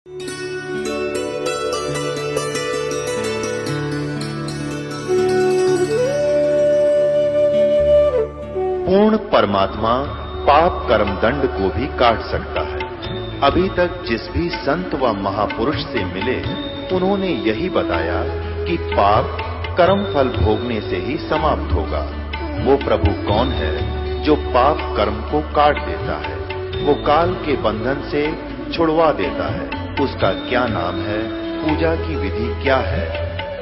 पूर्ण परमात्मा पाप कर्म दंड को भी काट सकता है। अभी तक जिस भी संत व महापुरुष से मिले उन्होंने यही बताया कि पाप कर्म फल भोगने से ही समाप्त होगा। वो प्रभु कौन है जो पाप कर्म को काट देता है, वो काल के बंधन से छुड़वा देता है। उसका क्या नाम है, पूजा की विधि क्या है?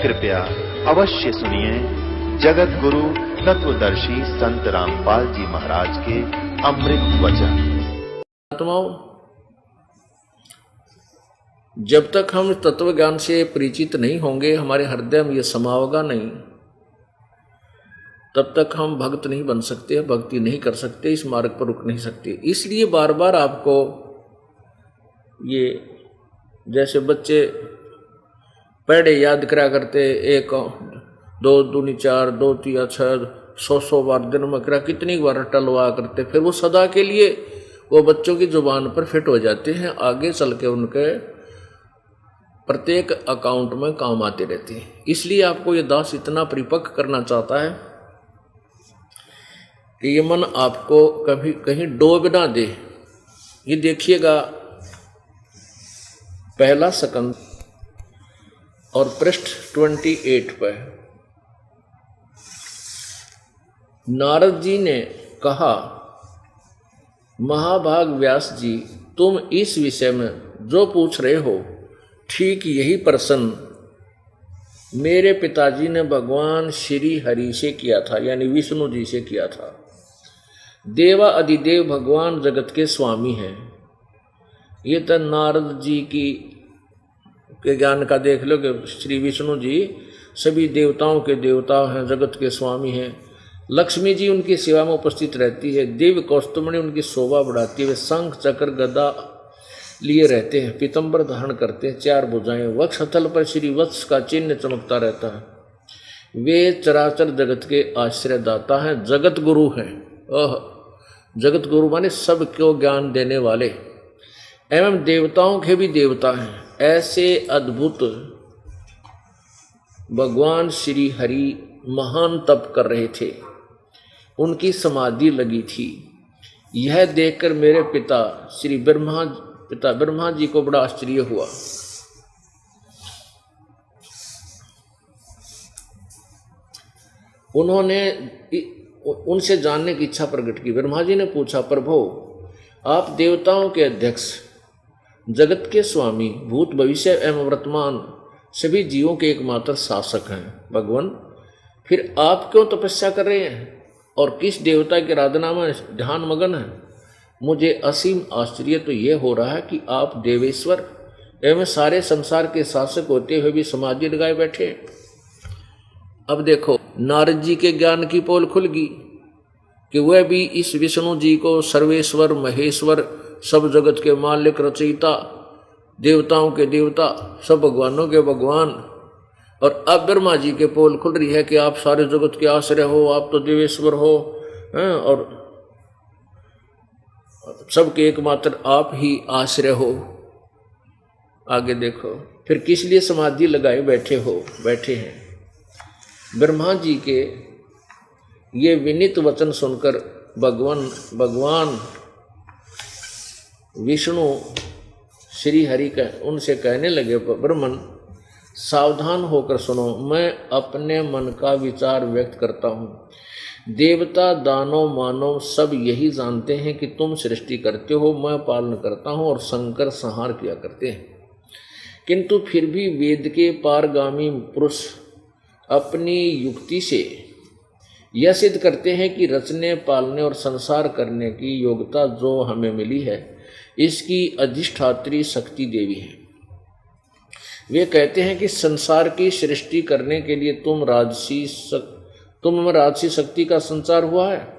कृपया अवश्य सुनिए जगत गुरु तत्वदर्शी संत रामपाल जी महाराज के अमृत वचन। आत्माओं, जब तक हम तत्व ज्ञान से परिचित नहीं होंगे, हमारे हृदय में यह समाओगा नहीं, तब तक हम भक्त नहीं बन सकते, भक्ति नहीं कर सकते, इस मार्ग पर रुक नहीं सकते। इसलिए बार बार आपको ये जैसे बच्चे पढ़े याद करा करते, 1 2 दूनी 4 2 3 6 100 बार दिन में करा कितनी बार टलवा करते, फिर वो सदा के लिए वो बच्चों की जुबान पर फिट हो जाते हैं, आगे चल के उनके प्रत्येक अकाउंट में काम आते रहते हैं। इसलिए आपको ये दास इतना परिपक्व करना चाहता है कि ये मन आपको कभी कहीं डूब ना दे। ये देखिएगा पहला स्कंद और पृष्ठ 28 पर नारद जी ने कहा, महाभाग व्यास जी, तुम इस विषय में जो पूछ रहे हो ठीक यही प्रश्न मेरे पिताजी ने भगवान श्री हरि से किया था, यानी विष्णु जी से किया था। देवा अधिदेव भगवान जगत के स्वामी हैं। ये तो नारद जी के ज्ञान का देख लो कि श्री विष्णु जी सभी देवताओं के देवता हैं, जगत के स्वामी हैं। लक्ष्मी जी उनकी सेवा में उपस्थित रहती है। देव कौस्तुभमणि उनकी शोभा बढ़ाती है। वे शंख चक्र गदा लिए रहते हैं, पीतंबर धारण करते हैं, 4 भुजाएं, वक्षस्थल पर श्री वत्स का चिन्ह चमकता रहता है। वे चराचर जगत के आश्रय दाता हैं, जगत गुरु हैं। जगत गुरु माने सबको ज्ञान देने वाले एवं देवताओं के भी देवता हैं। ऐसे अद्भुत भगवान श्री हरि महान तप कर रहे थे, उनकी समाधि लगी थी। यह देखकर मेरे पिता ब्रह्मा जी को बड़ा आश्चर्य हुआ। उन्होंने उनसे जानने की इच्छा प्रकट की। ब्रह्मा जी ने पूछा, प्रभु आप देवताओं के अध्यक्ष, जगत के स्वामी, भूत भविष्य एवं वर्तमान सभी जीवों के एकमात्र शासक हैं भगवान, फिर आप क्यों तपस्या कर रहे हैं और किस देवता की आराधना में ध्यान मगन है? मुझे असीम आश्चर्य तो यह हो रहा है कि आप देवेश्वर एवं सारे संसार के शासक होते हुए भी समाधि लगाए बैठे। अब देखो नारद जी के ज्ञान की पोल खुल गई कि वह भी इस विष्णु जी को सर्वेश्वर, महेश्वर, सब जगत के मालिक, रचयिता, देवताओं के देवता, सब भगवानों के भगवान, और अब ब्रह्मा जी के पोल खुल रही है कि आप सारे जगत के आश्रय हो, आप तो देवेश्वर हो, और सबके एकमात्र आप ही आश्रय हो। आगे देखो फिर किस लिए समाधि लगाए बैठे हैं। ब्रह्मा जी के ये विनीत वचन सुनकर भगवान विष्णु श्री हरि का उनसे कहने लगे, ब्रह्मन सावधान होकर सुनो, मैं अपने मन का विचार व्यक्त करता हूँ। देवता, दानव, मानव सब यही जानते हैं कि तुम सृष्टि करते हो, मैं पालन करता हूँ और शंकर संहार किया करते हैं। किंतु फिर भी वेद के पारगामी पुरुष अपनी युक्ति से यह सिद्ध करते हैं कि रचने, पालने और संसार करने की योग्यता जो हमें मिली है, इसकी अधिष्ठात्री शक्ति देवी है। वे कहते हैं कि संसार की सृष्टि करने के लिए तुम में राजसी शक्ति का संचार हुआ है,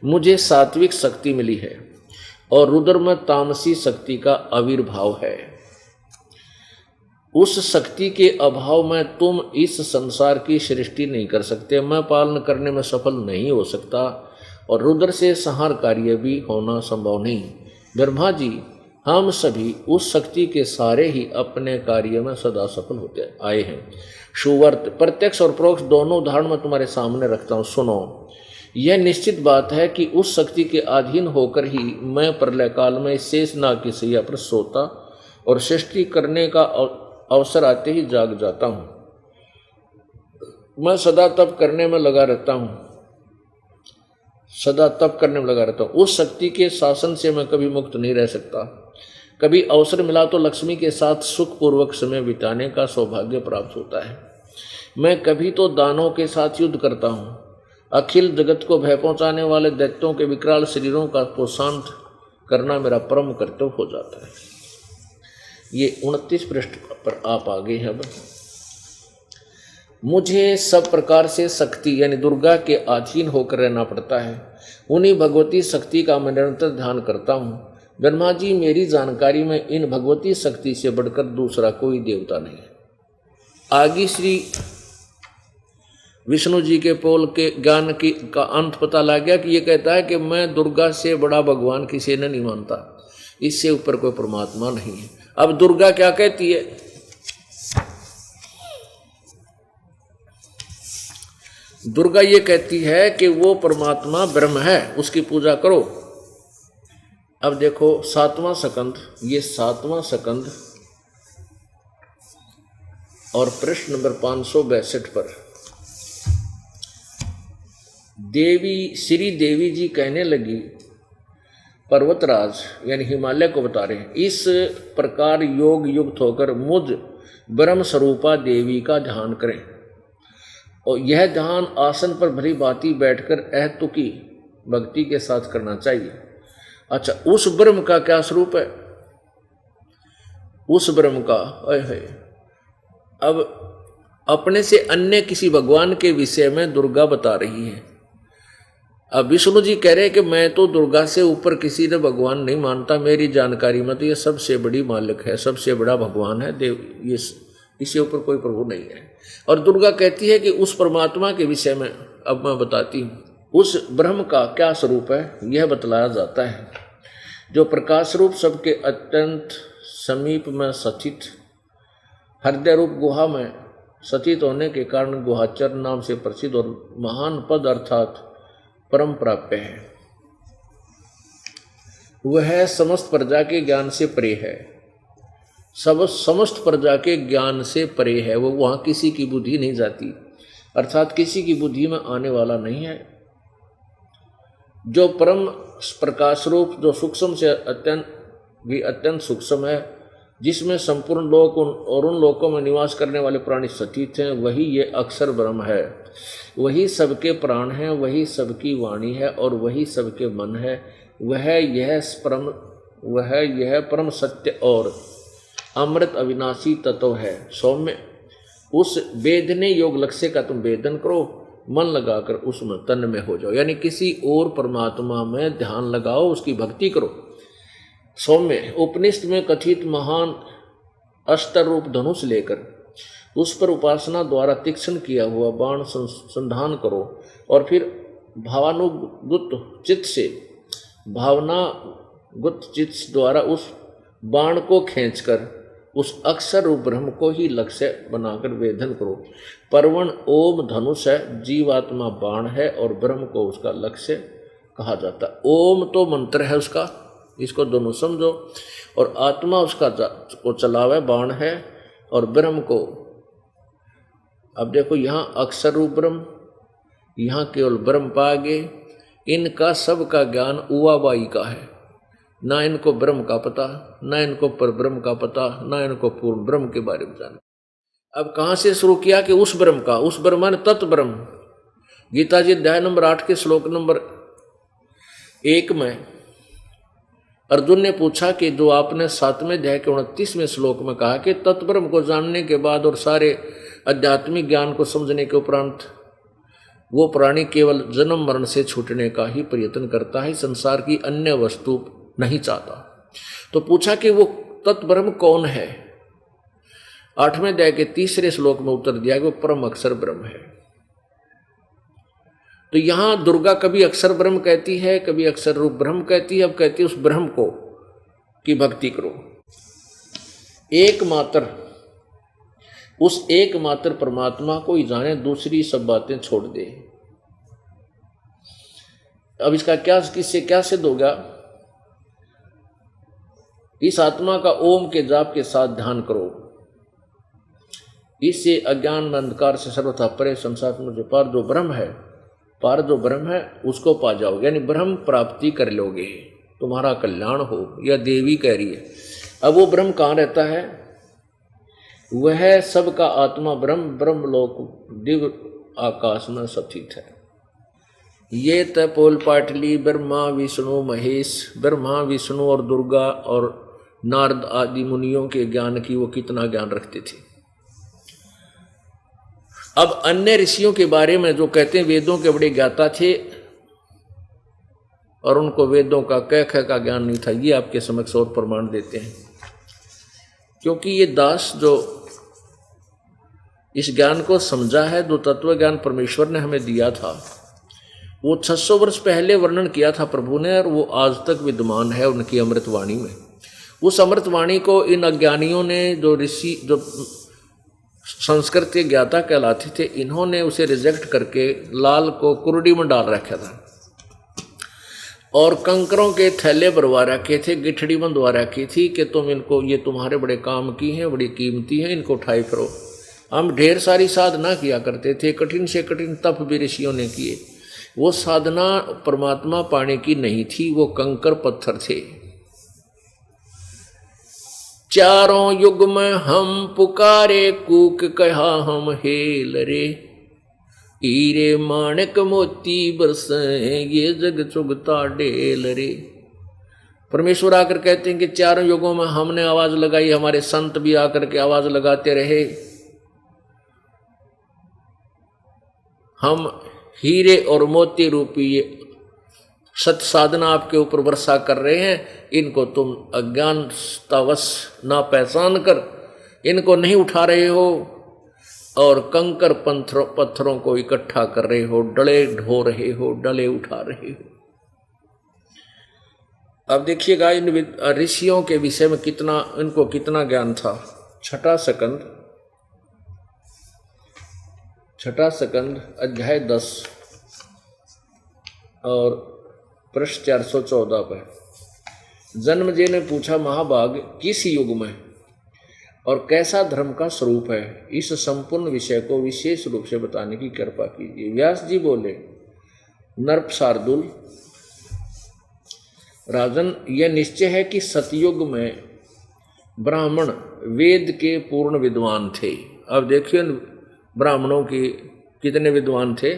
मुझे सात्विक शक्ति मिली है और रुद्र में तामसी शक्ति का आविर्भाव है। उस शक्ति के अभाव में तुम इस संसार की सृष्टि नहीं कर सकते, मैं पालन करने में सफल नहीं हो सकता और रुद्र से संहार कार्य भी होना संभव नहीं। ब्रह्मा जी, हम सभी उस शक्ति के सारे ही अपने कार्य में सदा सफल होते आए हैं। सुवर्त प्रत्यक्ष और परोक्ष दोनों उदाहरण मैं तुम्हारे सामने रखता हूँ, सुनो। यह निश्चित बात है कि उस शक्ति के अधीन होकर ही मैं प्रलय काल में शेष नाग की सैया पर सोता और सृष्टि करने का अवसर आते ही जाग जाता हूँ। मैं सदा तप करने में लगा रहता हूँ, सदा तप करने में लगा रहता हूँ। उस शक्ति के शासन से मैं कभी मुक्त नहीं रह सकता। कभी अवसर मिला तो लक्ष्मी के साथ सुखपूर्वक समय बिताने का सौभाग्य प्राप्त होता है। मैं कभी तो दानवों के साथ युद्ध करता हूँ। अखिल जगत को भय पहुँचाने वाले दैत्यों के विकराल शरीरों को शांत करना मेरा परम कर्तव्य हो जाता है। ये 29 पृष्ठ पर आप आगे हैं। अब मुझे सब प्रकार से शक्ति यानी दुर्गा के अधीन होकर रहना पड़ता है। उन्हीं भगवती शक्ति का मैं निरंतर ध्यान करता हूँ। ब्रह्मा जी, मेरी जानकारी में इन भगवती शक्ति से बढ़कर दूसरा कोई देवता नहीं है। आगे श्री विष्णु जी के पोल के ज्ञान की का अंत पता लग गया कि ये कहता है कि मैं दुर्गा से बड़ा भगवान किसी ने नहीं मानता, इससे ऊपर कोई परमात्मा नहीं है। अब दुर्गा क्या कहती है? दुर्गा ये कहती है कि वो परमात्मा ब्रह्म है, उसकी पूजा करो। अब देखो 7वां स्कंद, ये 7वां स्कंद और पृष्ठ नंबर 562 पर श्री देवी जी कहने लगी, पर्वतराज यानी हिमालय को बता रहे हैं, इस प्रकार योग युक्त होकर मुझ ब्रह्म स्वरूपा देवी का ध्यान करें। और यह ध्यान आसन पर भली भांति बैठकर अहतुकी भक्ति के साथ करना चाहिए। अच्छा, उस ब्रह्म का क्या स्वरूप है? उस ब्रह्म का अब अपने से अन्य किसी भगवान के विषय में दुर्गा बता रही है। अब विष्णु जी कह रहे हैं कि मैं तो दुर्गा से ऊपर किसी ने भगवान नहीं मानता, मेरी जानकारी में तो ये सबसे बड़ी मालिक है, सबसे बड़ा भगवान है देव, ये इससे ऊपर कोई प्रभु नहीं है। और दुर्गा कहती है कि उस परमात्मा के विषय में अब मैं बताती हूँ। उस ब्रह्म का क्या स्वरूप है यह बतलाया जाता है, जो प्रकाश रूप सबके अत्यंत समीप में स्थित हृदय रूप गुहा में स्थित होने के कारण गुहाचर नाम से प्रसिद्ध और महान पद अर्थात परम प्राप्य है। वह समस्त प्रजा के ज्ञान से परे है, समस्त प्रजा के ज्ञान से परे है। वो वहाँ किसी की बुद्धि नहीं जाती, अर्थात किसी की बुद्धि में आने वाला नहीं है। जो परम प्रकाश रूप, जो सूक्ष्म से अत्यंत सूक्ष्म है, जिसमें संपूर्ण लोक और उन लोकों में निवास करने वाले प्राणी स्थित हैं, वही ये अक्षर ब्रह्म है। वही सबके प्राण है, वही सबकी वाणी है और वही सबके मन है। वह यह परम सत्य और अमृत अविनाशी तत्व है। सौम्य, उस वेदने योग लक्ष्य का तुम वेदन करो, मन लगाकर उसमें तन में हो जाओ, यानी किसी और परमात्मा में ध्यान लगाओ, उसकी भक्ति करो। सौम्य, उपनिषद में कथित महान अस्त्र रूप धनुष लेकर उस पर उपासना द्वारा तीक्ष्ण किया हुआ बाण संधान करो और फिर भावानुगत चित्त द्वारा उस बाण को खींचकर उस अक्षर रूप ब्रह्म को ही लक्ष्य बनाकर वेदन करो। परवण ओम धनुष है, जीवात्मा बाण है और ब्रह्म को उसका लक्ष्य कहा जाता है। ओम तो मंत्र है उसका, इसको दोनों समझो, और आत्मा उसका को चलावे बाण है और ब्रह्म को। अब देखो यहाँ अक्षर रूप ब्रह्म, यहाँ केवल ब्रह्म पागे। इनका सबका ज्ञान उवाबाई का है, ना इनको ब्रह्म का पता, ना इनको पर ब्रह्म का पता, ना इनको पूर्ण ब्रह्म के बारे में जाना। अब कहाँ से शुरू किया कि उस ब्रह्म का, उस ब्रह्म माने तत् ब्रह्म। गीता जी अध्याय नंबर 8 के श्लोक नंबर 1 में अर्जुन ने पूछा कि जो आपने 7वें अध्याय के 29वें श्लोक में कहा कि तत्ब्रह्म को जानने के बाद और सारे आध्यात्मिक ज्ञान को समझने के उपरांत वो प्राणी केवल जन्म मरण से छूटने का ही प्रयत्न करता है, संसार की अन्य वस्तु नहीं चाहता। तो पूछा कि वो तत्ब्रह्म कौन है? 8वें अध्याय के 3रे श्लोक में उत्तर दिया कि वो परम अक्षर ब्रह्म है। तो यहां दुर्गा कभी अक्षर ब्रह्म कहती है, कभी अक्षर रूप ब्रह्म कहती है, अब कहती है उस ब्रह्म को। की भक्ति करो। एकमात्र उस एकमात्र परमात्मा को ही जाने, दूसरी सब बातें छोड़ दे। अब इसका क्या, किससे क्या सिद्ध होगा? इस आत्मा का ओम के जाप के साथ ध्यान करो, इससे अज्ञान अंधकार से सर्वथा परे संसार में जो पार जो ब्रह्म है, पार जो ब्रह्म है उसको पा जाओगे, यानी ब्रह्म प्राप्ति कर लोगे, तुम्हारा कल्याण हो। यह देवी कह रही है। अब वो ब्रह्म कहाँ रहता है? वह सबका आत्मा ब्रह्म ब्रह्मलोक दिव्य आकाश में स्थित है। ये तपोल पाटली ब्रह्मा विष्णु महेश, ब्रह्मा विष्णु और दुर्गा और नारद आदि मुनियों के ज्ञान की वो कितना ज्ञान रखते थे। अब अन्य ऋषियों के बारे में जो कहते हैं वेदों के बड़े ज्ञाता थे और उनको वेदों का क ख का ज्ञान नहीं था, ये आपके समक्ष और प्रमाण देते हैं। क्योंकि ये दास जो इस ज्ञान को समझा है, जो तत्व ज्ञान परमेश्वर ने हमें दिया था, वो 600 वर्ष पहले वर्णन किया था प्रभु ने, और वो आज तक विद्यमान है उनकी अमृतवाणी में। उस अमृतवाणी को इन अज्ञानियों ने, जो ऋषि जो संस्कृत के ज्ञाता कहलाते थे, इन्होंने उसे रिजेक्ट करके लाल को कुर्डी में डाल रखा था और कंकरों के थैले भरवा रखे थे, गिठड़ी बंधवा रखी थी कि तुम इनको, ये तुम्हारे बड़े काम की हैं, बड़ी कीमती हैं, इनको उठाई फिरो। हम ढेर सारी साधना किया करते थे, कठिन से कठिन तप भी ऋषियों ने किए। वो साधना परमात्मा पाने की नहीं थी, वो कंकर पत्थर थे। चारों युग में हम पुकारे, कूक कहा हम हेल रे, हीरे माणिक मोती बरसे, ये जग चुगता डेल रे। परमेश्वर आकर कहते हैं कि चारों युगों में हमने आवाज लगाई, हमारे संत भी आकर के आवाज लगाते रहे, हम हीरे और मोती रूपी ये सत साधना आपके ऊपर वर्षा कर रहे हैं, इनको तुम अज्ञानतावश ना पहचान कर इनको नहीं उठा रहे हो और कंकर पत्थरों को इकट्ठा कर रहे हो, डले ढो रहे हो, डले उठा रहे हो। अब देखिएगा इन ऋषियों के विषय में कितना, इनको कितना ज्ञान था। छठा स्कंद अध्याय 10 और पृष्ठ 414 पर जन्मजय ने पूछा, महाभाग किस युग में और कैसा धर्म का स्वरूप है, इस संपूर्ण विषय को विशेष रूप से बताने की कृपा कीजिए। व्यास जी बोले, नर्प शार्दुल, राजन, यह निश्चय है कि सतयुग में ब्राह्मण वेद के पूर्ण विद्वान थे। अब देखिए ब्राह्मणों के कितने विद्वान थे।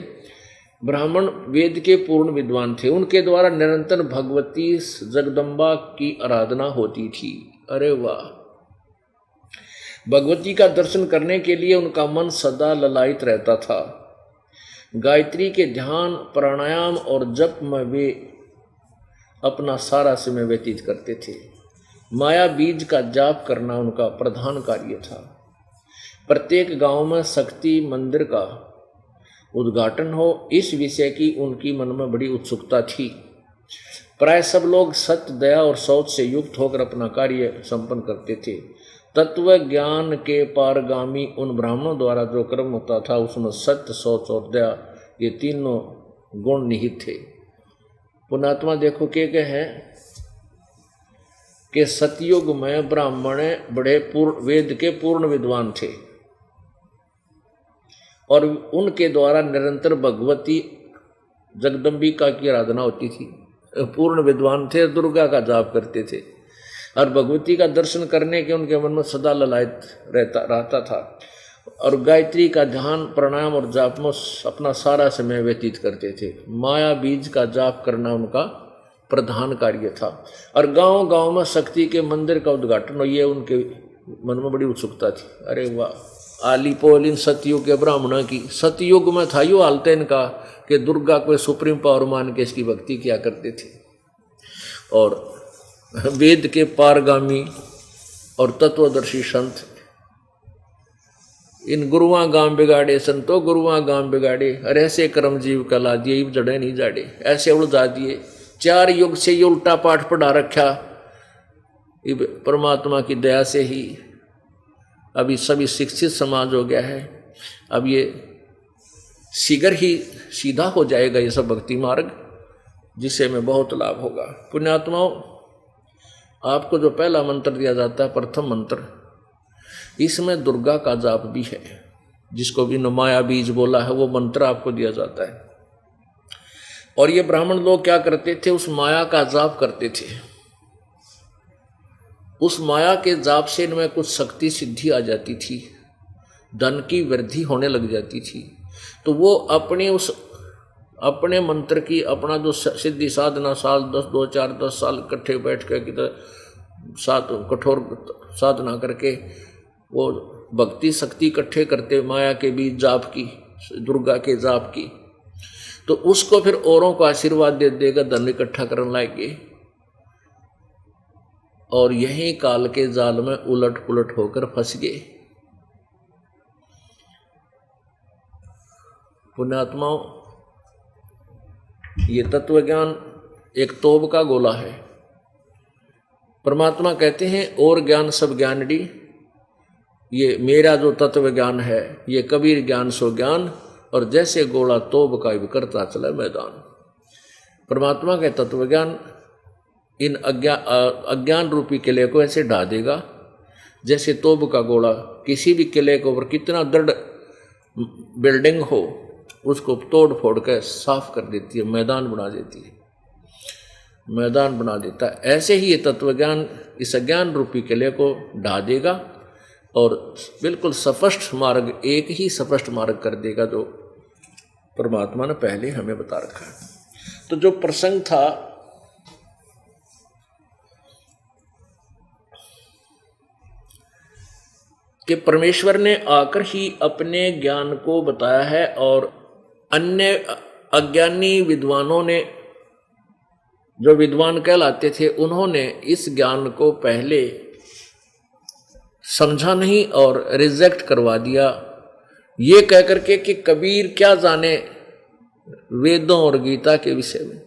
ब्राह्मण वेद के पूर्ण विद्वान थे, उनके द्वारा निरंतर भगवती जगदम्बा की आराधना होती थी। अरे वाह! भगवती का दर्शन करने के लिए उनका मन सदा ललायित रहता था। गायत्री के ध्यान, प्राणायाम और जप में वे अपना सारा समय व्यतीत करते थे। माया बीज का जाप करना उनका प्रधान कार्य था। प्रत्येक गांव में शक्ति मंदिर का उद्घाटन हो, इस विषय की उनकी मन में बड़ी उत्सुकता थी। प्राय सब लोग सत्य, दया और शौच से युक्त होकर अपना कार्य संपन्न करते थे। तत्व ज्ञान के पारगामी उन ब्राह्मणों द्वारा जो कर्म होता था, उसमें सत्य, शौच और दया ये तीनों गुण निहित थे। पुणात्मा देखो क्या है कि सतयुग में ब्राह्मण बड़े वेद के पूर्ण विद्वान थे और उनके द्वारा निरंतर भगवती जगदम्बिका की आराधना होती थी। पूर्ण विद्वान थे, दुर्गा का जाप करते थे और भगवती का दर्शन करने के उनके मन में सदा ललायत रहता था और गायत्री का ध्यान, प्राणायाम और जाप में अपना सारा समय व्यतीत करते थे। माया बीज का जाप करना उनका प्रधान कार्य था और गांव गांव में शक्ति के मंदिर का उद्घाटन हो, ये उनके मन में बड़ी उत्सुकता थी। अरे वाह! आली पोल इन सतयुग के ब्राह्मणों की, सतयुग में था यो हालत इनका कि दुर्गा को सुप्रीम पावर मान के इसकी भक्ति किया करते थे और वेद के पारगामी और तत्वदर्शी संत इन गुरुआ गांव बिगाड़े, संतो गुरुआ गांव बिगाड़े, अरे ऐसे कर्म जीव कला दिए, जड़े नहीं जाड़े, ऐसे उलझा दिए। 4 युग से ये उल्टा पाठ पढ़ा रखा परमात्मा की दया से ही अभी सभी शिक्षित समाज हो गया है। अब ये शीघ्र ही सीधा हो जाएगा ये सब भक्ति मार्ग, जिससे हमें बहुत लाभ होगा। पुण्यात्माओं, आपको जो पहला मंत्र दिया जाता है, प्रथम मंत्र, इसमें दुर्गा का जाप भी है, जिसको भी माया बीज बोला है, वो मंत्र आपको दिया जाता है। और ये ब्राह्मण लोग क्या करते थे, उस माया का जाप करते थे। उस माया के जाप से इनमें कुछ शक्ति सिद्धि आ जाती थी, धन की वृद्धि होने लग जाती थी। तो वो अपने मंत्र की, अपना जो सिद्धि साधना साल 10 साल इकट्ठे बैठ कर कठोर साधना करके वो भक्ति शक्ति इकट्ठे करते, माया के बीच जाप की, दुर्गा के जाप की, तो उसको फिर औरों को आशीर्वाद दे देगा, धन इकट्ठा करने लाएंगे, और यही काल के जाल में उलट पुलट होकर फंस गए। पुण्यात्माओं, ये तत्व ज्ञान एक तोप का गोला है। परमात्मा कहते हैं और ज्ञान सब ज्ञानड़ी, ये मेरा जो तत्व ज्ञान है ये कबीर ज्ञान सो ज्ञान, और जैसे गोला तोप का भी करता चले मैदान। परमात्मा के तत्व ज्ञान इन अज्ञान रूपी किले को ऐसे ढा देगा, जैसे तोप का गोला किसी भी किले के ऊपर कितना दृढ़ बिल्डिंग हो उसको तोड़ फोड़ कर साफ कर देती है, मैदान बना देती है, मैदान बना देता है। ऐसे ही ये तत्वज्ञान इस अज्ञान रूपी किले को ढा देगा और बिल्कुल स्पष्ट मार्ग, एक ही स्पष्ट मार्ग कर देगा, जो परमात्मा ने पहले हमें बता रखा है। तो जो प्रसंग था कि परमेश्वर ने आकर ही अपने ज्ञान को बताया है, और अन्य अज्ञानी विद्वानों ने, जो विद्वान कहलाते थे, उन्होंने इस ज्ञान को पहले समझा नहीं और रिजेक्ट करवा दिया, ये कहकर के कि कबीर क्या जाने वेदों और गीता के विषय में,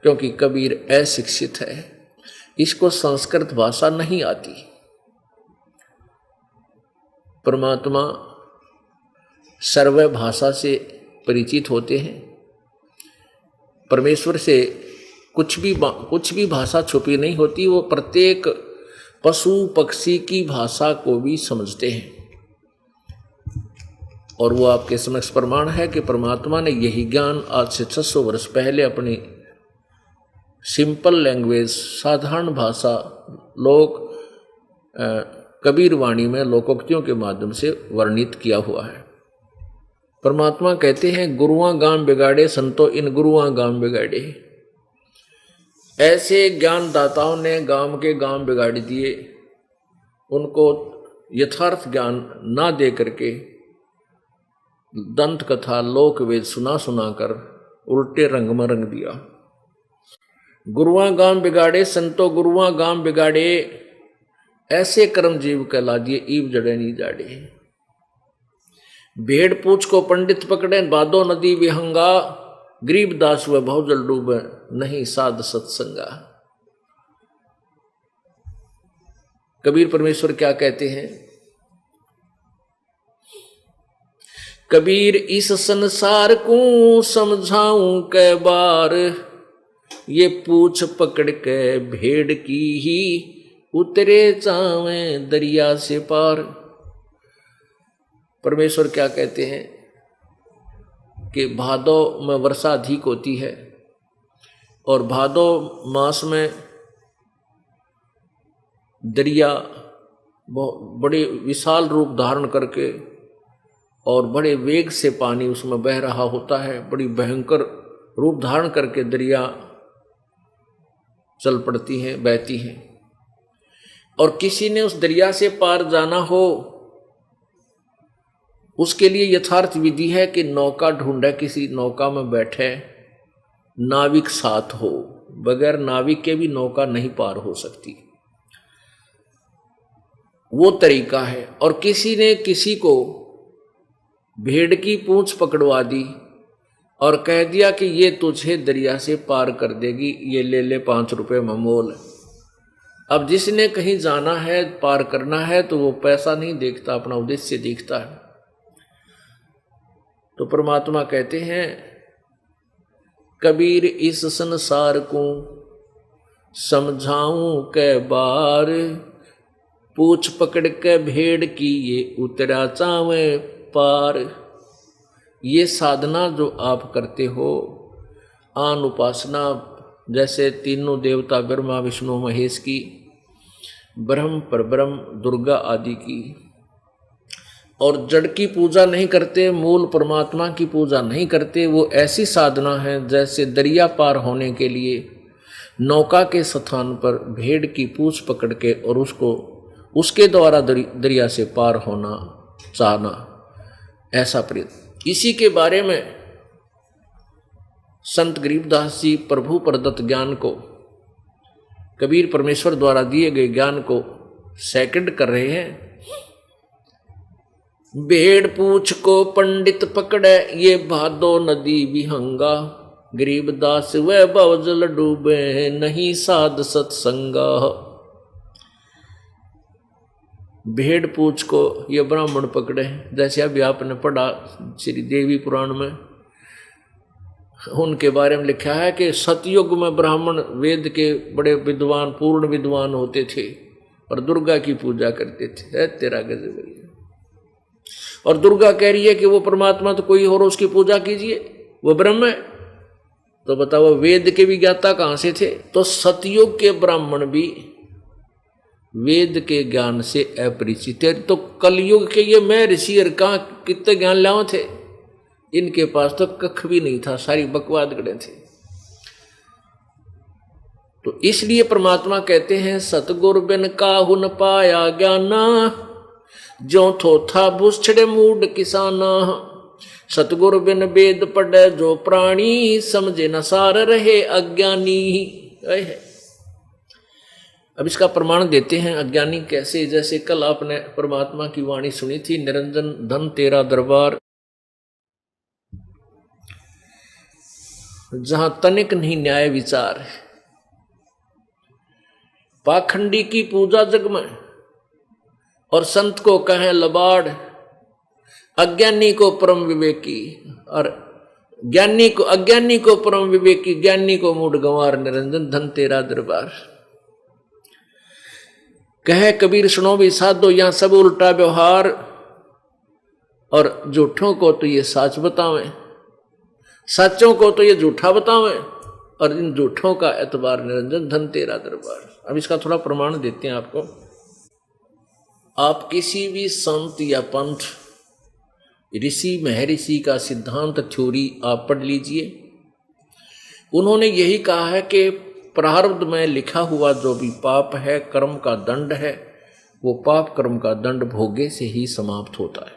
क्योंकि कबीर अशिक्षित है, इसको संस्कृत भाषा नहीं आती। परमात्मा सर्व भाषा से परिचित होते हैं। परमेश्वर से कुछ भी भाषा छुपी नहीं होती, वो प्रत्येक पशु पक्षी की भाषा को भी समझते हैं। और वो आपके समक्ष प्रमाण है कि परमात्मा ने यही ज्ञान आज से 600 वर्ष पहले अपनी सिंपल लैंग्वेज, साधारण भाषा, लोक कबीर वाणी में लोकोक्तियों के माध्यम से वर्णित किया हुआ है। परमात्मा कहते हैं, गुरुआं गाम बिगाड़े संतो इन गुरुआं गाम बिगाड़े। ऐसे ज्ञानदाताओं ने गांव के गांव बिगाड़ दिए, उनको यथार्थ ज्ञान ना दे करके दंत कथा लोक वेद सुना कर उल्टे रंग में रंग दिया। गुरुआं गांव बिगाड़े संतो गुरुआं गांव बिगाड़े, ऐसे कर्म जीव कहला दिए ईव जड़े नहीं जाड़े। भेड़ पूछ को पंडित पकड़े बादो नदी विहंगा, गरीब दास व बहुजल डूबे नहीं साध सत्संगा। कबीर परमेश्वर क्या कहते हैं? कबीर इस संसार को समझाऊं कै बार, ये पूछ पकड़ के भेड़ की ही उतरे चावे दरिया से पार। परमेश्वर क्या कहते हैं कि भादो में वर्षा अधिक होती है और भादो मास में दरिया बड़े विशाल रूप धारण करके और बड़े वेग से पानी उसमें बह रहा होता है, बड़ी भयंकर रूप धारण करके दरिया चल पड़ती हैं, बहती हैं। और किसी ने उस दरिया से पार जाना हो, उसके लिए यथार्थ विधि है कि नौका ढूंढे, किसी नौका में बैठे, नाविक साथ हो, बगैर नाविक के भी नौका नहीं पार हो सकती, वो तरीका है। और किसी ने किसी को भेड़ की पूंछ पकड़वा दी और कह दिया कि ये तुझे दरिया से पार कर देगी, ये ले ले 5 रुपए में मोल। अब जिसने कहीं जाना है, पार करना है, तो वो पैसा नहीं देखता, अपना उद्देश्य देखता है। तो परमात्मा कहते हैं, कबीर इस संसार को समझाऊं कै बार, पूछ पकड़ के भेड़ की ये उतरा चावे पार। ये साधना जो आप करते हो, आन उपासना, जैसे तीनों देवता ब्रह्मा विष्णु महेश की, ब्रह्म परब्रह्म दुर्गा आदि की, और जड़ की पूजा नहीं करते, मूल परमात्मा की पूजा नहीं करते, वो ऐसी साधना है जैसे दरिया पार होने के लिए नौका के स्थान पर भेड़ की पूंछ पकड़ के और उसको उसके द्वारा दरिया से पार होना चाहना, ऐसा प्रयत्न। इसी के बारे में संत गरीबदास जी प्रभु प्रदत्त ज्ञान को, कबीर परमेश्वर द्वारा दिए गए ज्ञान को सेकंड कर रहे हैं। भेड़ पूछ को पंडित पकड़े, ये भादो नदी विहंगा, गरीबदास वह भवजल डूबे, नहीं साध सत्संगा। भेड़ पूछ को ये ब्राह्मण पकड़े, जैसे अभी आपने पढ़ा श्री देवी पुराण में, उनके बारे में लिखा है कि सतयुग में ब्राह्मण वेद के बड़े विद्वान, पूर्ण विद्वान होते थे और दुर्गा की पूजा करते थे। है तेरा गजब है। और दुर्गा कह रही है कि वो परमात्मा तो कोई और, उसकी पूजा कीजिए, वो ब्रह्म है। तो बताओ वेद के भी ज्ञाता कहां से थे? तो सतयुग के ब्राह्मण भी वेद के ज्ञान से अपरिचित है। तो कलयुग के ये मैं ऋषि और कहां कितने ज्ञान लाओ थे, इनके पास तो कख भी नहीं था, सारी बकवाद गढ़े थे। तो इसलिए परमात्मा कहते हैं, सतगुर बिन काहू न पाया ज्ञाना, जो थोथा भूषड़े मूड किसाना। सतगुर बिन वेद पढ़े जो प्राणी, समझे न सार रहे अज्ञानी। अब इसका प्रमाण देते हैं अज्ञानी कैसे। जैसे कल आपने परमात्मा की वाणी सुनी थी, निरंजन धन तेरा दरबार, जहां तनिक नहीं न्याय विचार, पाखंडी की पूजा जग में, और संत को कहें लबाड़, अज्ञानी को परम विवेकी, और अज्ञानी को परम विवेकी, ज्ञानी को मूड गंवार, निरंजन धन तेरा दरबार। कहे कबीर सुनो भी साधो, यहां सब उल्टा व्यवहार, और झूठों को तो ये सच बतावें, सच्चों को तो ये झूठा बतावें, और इन झूठों का एतबार निरंजन धन तेरा दरबार। अब इसका थोड़ा प्रमाण देते हैं आपको। आप किसी भी संत या पंथ, ऋषि महर्षि का सिद्धांत थ्योरी आप पढ़ लीजिए। उन्होंने यही कहा है कि प्रारब्ध में लिखा हुआ जो भी पाप है, कर्म का दंड है, वो पाप कर्म का दंड भोगे से ही समाप्त होता है।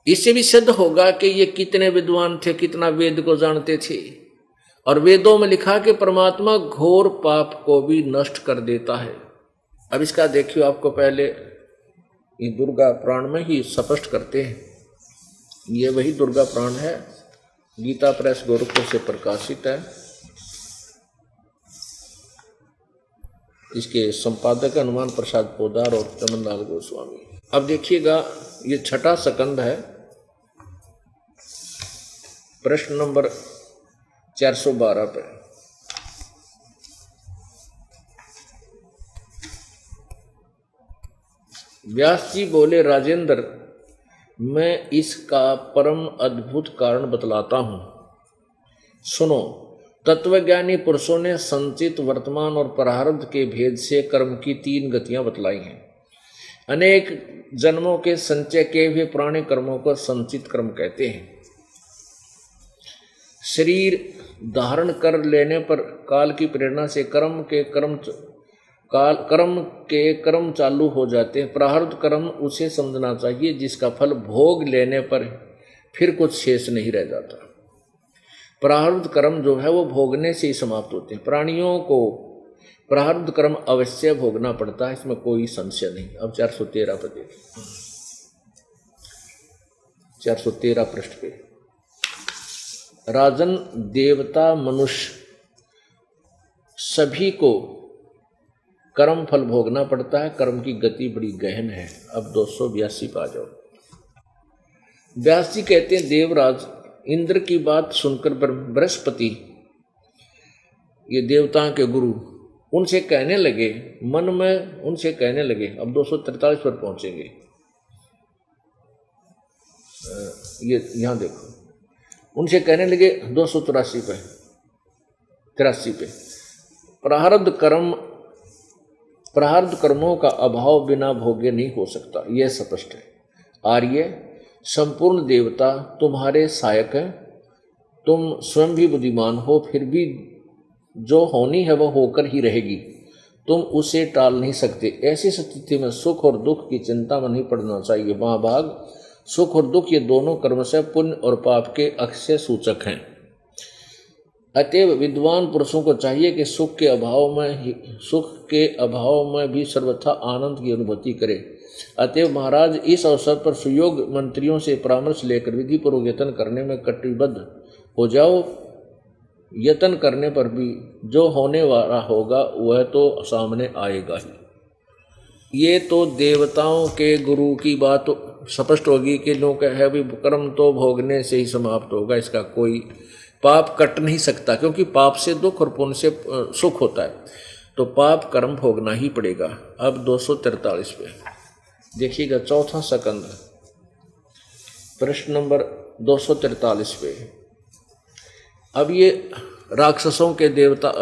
इससे भी सिद्ध होगा कि ये कितने विद्वान थे, कितना वेद को जानते थे। और वेदों में लिखा कि परमात्मा घोर पाप को भी नष्ट कर देता है। अब इसका देखियो, आपको पहले ये दुर्गा पुराण में ही स्पष्ट करते हैं। ये वही दुर्गा पुराण है, गीता प्रेस गोरखपुर से प्रकाशित है। इसके संपादक हनुमान प्रसाद पोदार और चमनलाल गोस्वामी। अब देखिएगा, ये छठा स्कंद है, प्रश्न नंबर 412 पे। व्यास जी बोले, राजेंद्र, मैं इसका परम अद्भुत कारण बतलाता हूं, सुनो। तत्वज्ञानी पुरुषों ने संचित, वर्तमान और प्रारब्ध के भेद से कर्म की 3 गतियां बतलाई हैं। अनेक जन्मों के संचय के हुए पुराने कर्मों को संचित कर्म कहते हैं। शरीर धारण कर लेने पर काल की प्रेरणा से कर्म चालू हो जाते हैं। प्रारब्ध कर्म उसे समझना चाहिए जिसका फल भोग लेने पर फिर कुछ शेष नहीं रह जाता। प्रारब्ध कर्म जो है वो भोगने से ही समाप्त होते हैं। प्राणियों को प्रारब्ध कर्म अवश्य भोगना पड़ता है, इसमें कोई संशय नहीं। अब 413 पर देखिए, 413 पृष्ठ पे। राजन, देवता मनुष्य सभी को कर्म फल भोगना पड़ता है। कर्म की गति बड़ी गहन है। अब 282 पे आ जाओ। व्यास जी कहते हैं, देवराज इंद्र की बात सुनकर बृहस्पति, ये देवताओं के गुरु, उनसे कहने लगे, मन में उनसे कहने लगे। अब 243 पर पहुंचेंगे। ये यहां देखो, उनसे कहने लगे 283 पे 83 पे, प्रारब्ध कर्मों का अभाव बिना भोगे नहीं हो सकता, यह स्पष्ट है। आर्य, संपूर्ण देवता तुम्हारे सहायक हैं। तुम स्वयं भी बुद्धिमान हो, फिर भी जो होनी है वह होकर ही रहेगी, तुम उसे टाल नहीं सकते। ऐसी स्थिति में सुख और दुख की चिंता में नहीं पड़ना चाहिए। महाभाग, सुख और दुख ये दोनों कर्म से पुण्य और पाप के अक्षय सूचक हैं। अतएव विद्वान पुरुषों को चाहिए कि सुख के अभाव में भी सर्वथा आनंद की अनुभूति करे। अतएव महाराज, इस अवसर पर सुयोग मंत्रियों से परामर्श लेकर विधि पूर्वक यत्न करने में कटिबद्ध हो जाओ। यत्न करने पर भी जो होने वाला होगा वह तो सामने आएगा ही। ये तो देवताओं के गुरु की बात स्पष्ट होगी कि लोग है भी कर्म तो भोगने से ही समाप्त होगा, इसका कोई पाप कट नहीं सकता, क्योंकि पाप से दुख और पुण्य से सुख होता है, तो पाप कर्म भोगना ही पड़ेगा। अब 243 पे देखिएगा, चौथा सकंद, प्रश्न नंबर 243 पे। अब ये राक्षसों के देवता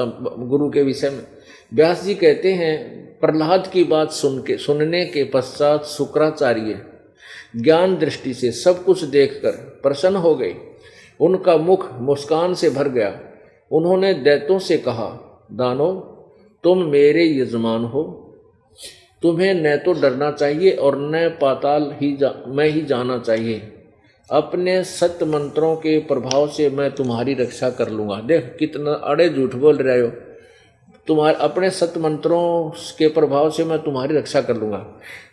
गुरु के विषय में व्यास जी कहते हैं, प्रहलाद की बात सुनने के पश्चात शुक्राचार्य ज्ञान दृष्टि से सब कुछ देखकर प्रसन्न हो गए। उनका मुख मुस्कान से भर गया। उन्होंने दैत्यों से कहा, दानव, तुम मेरे यजमान हो, तुम्हें न तो डरना चाहिए और न पाताल में ही जाना चाहिए। अपने सत्य मंत्रों के प्रभाव से मैं तुम्हारी रक्षा कर लूँगा। देख कितना अड़े झूठ बोल रहे हो। तुम्हारे अपने सत्य मंत्रों के प्रभाव से मैं तुम्हारी रक्षा कर लूँगा।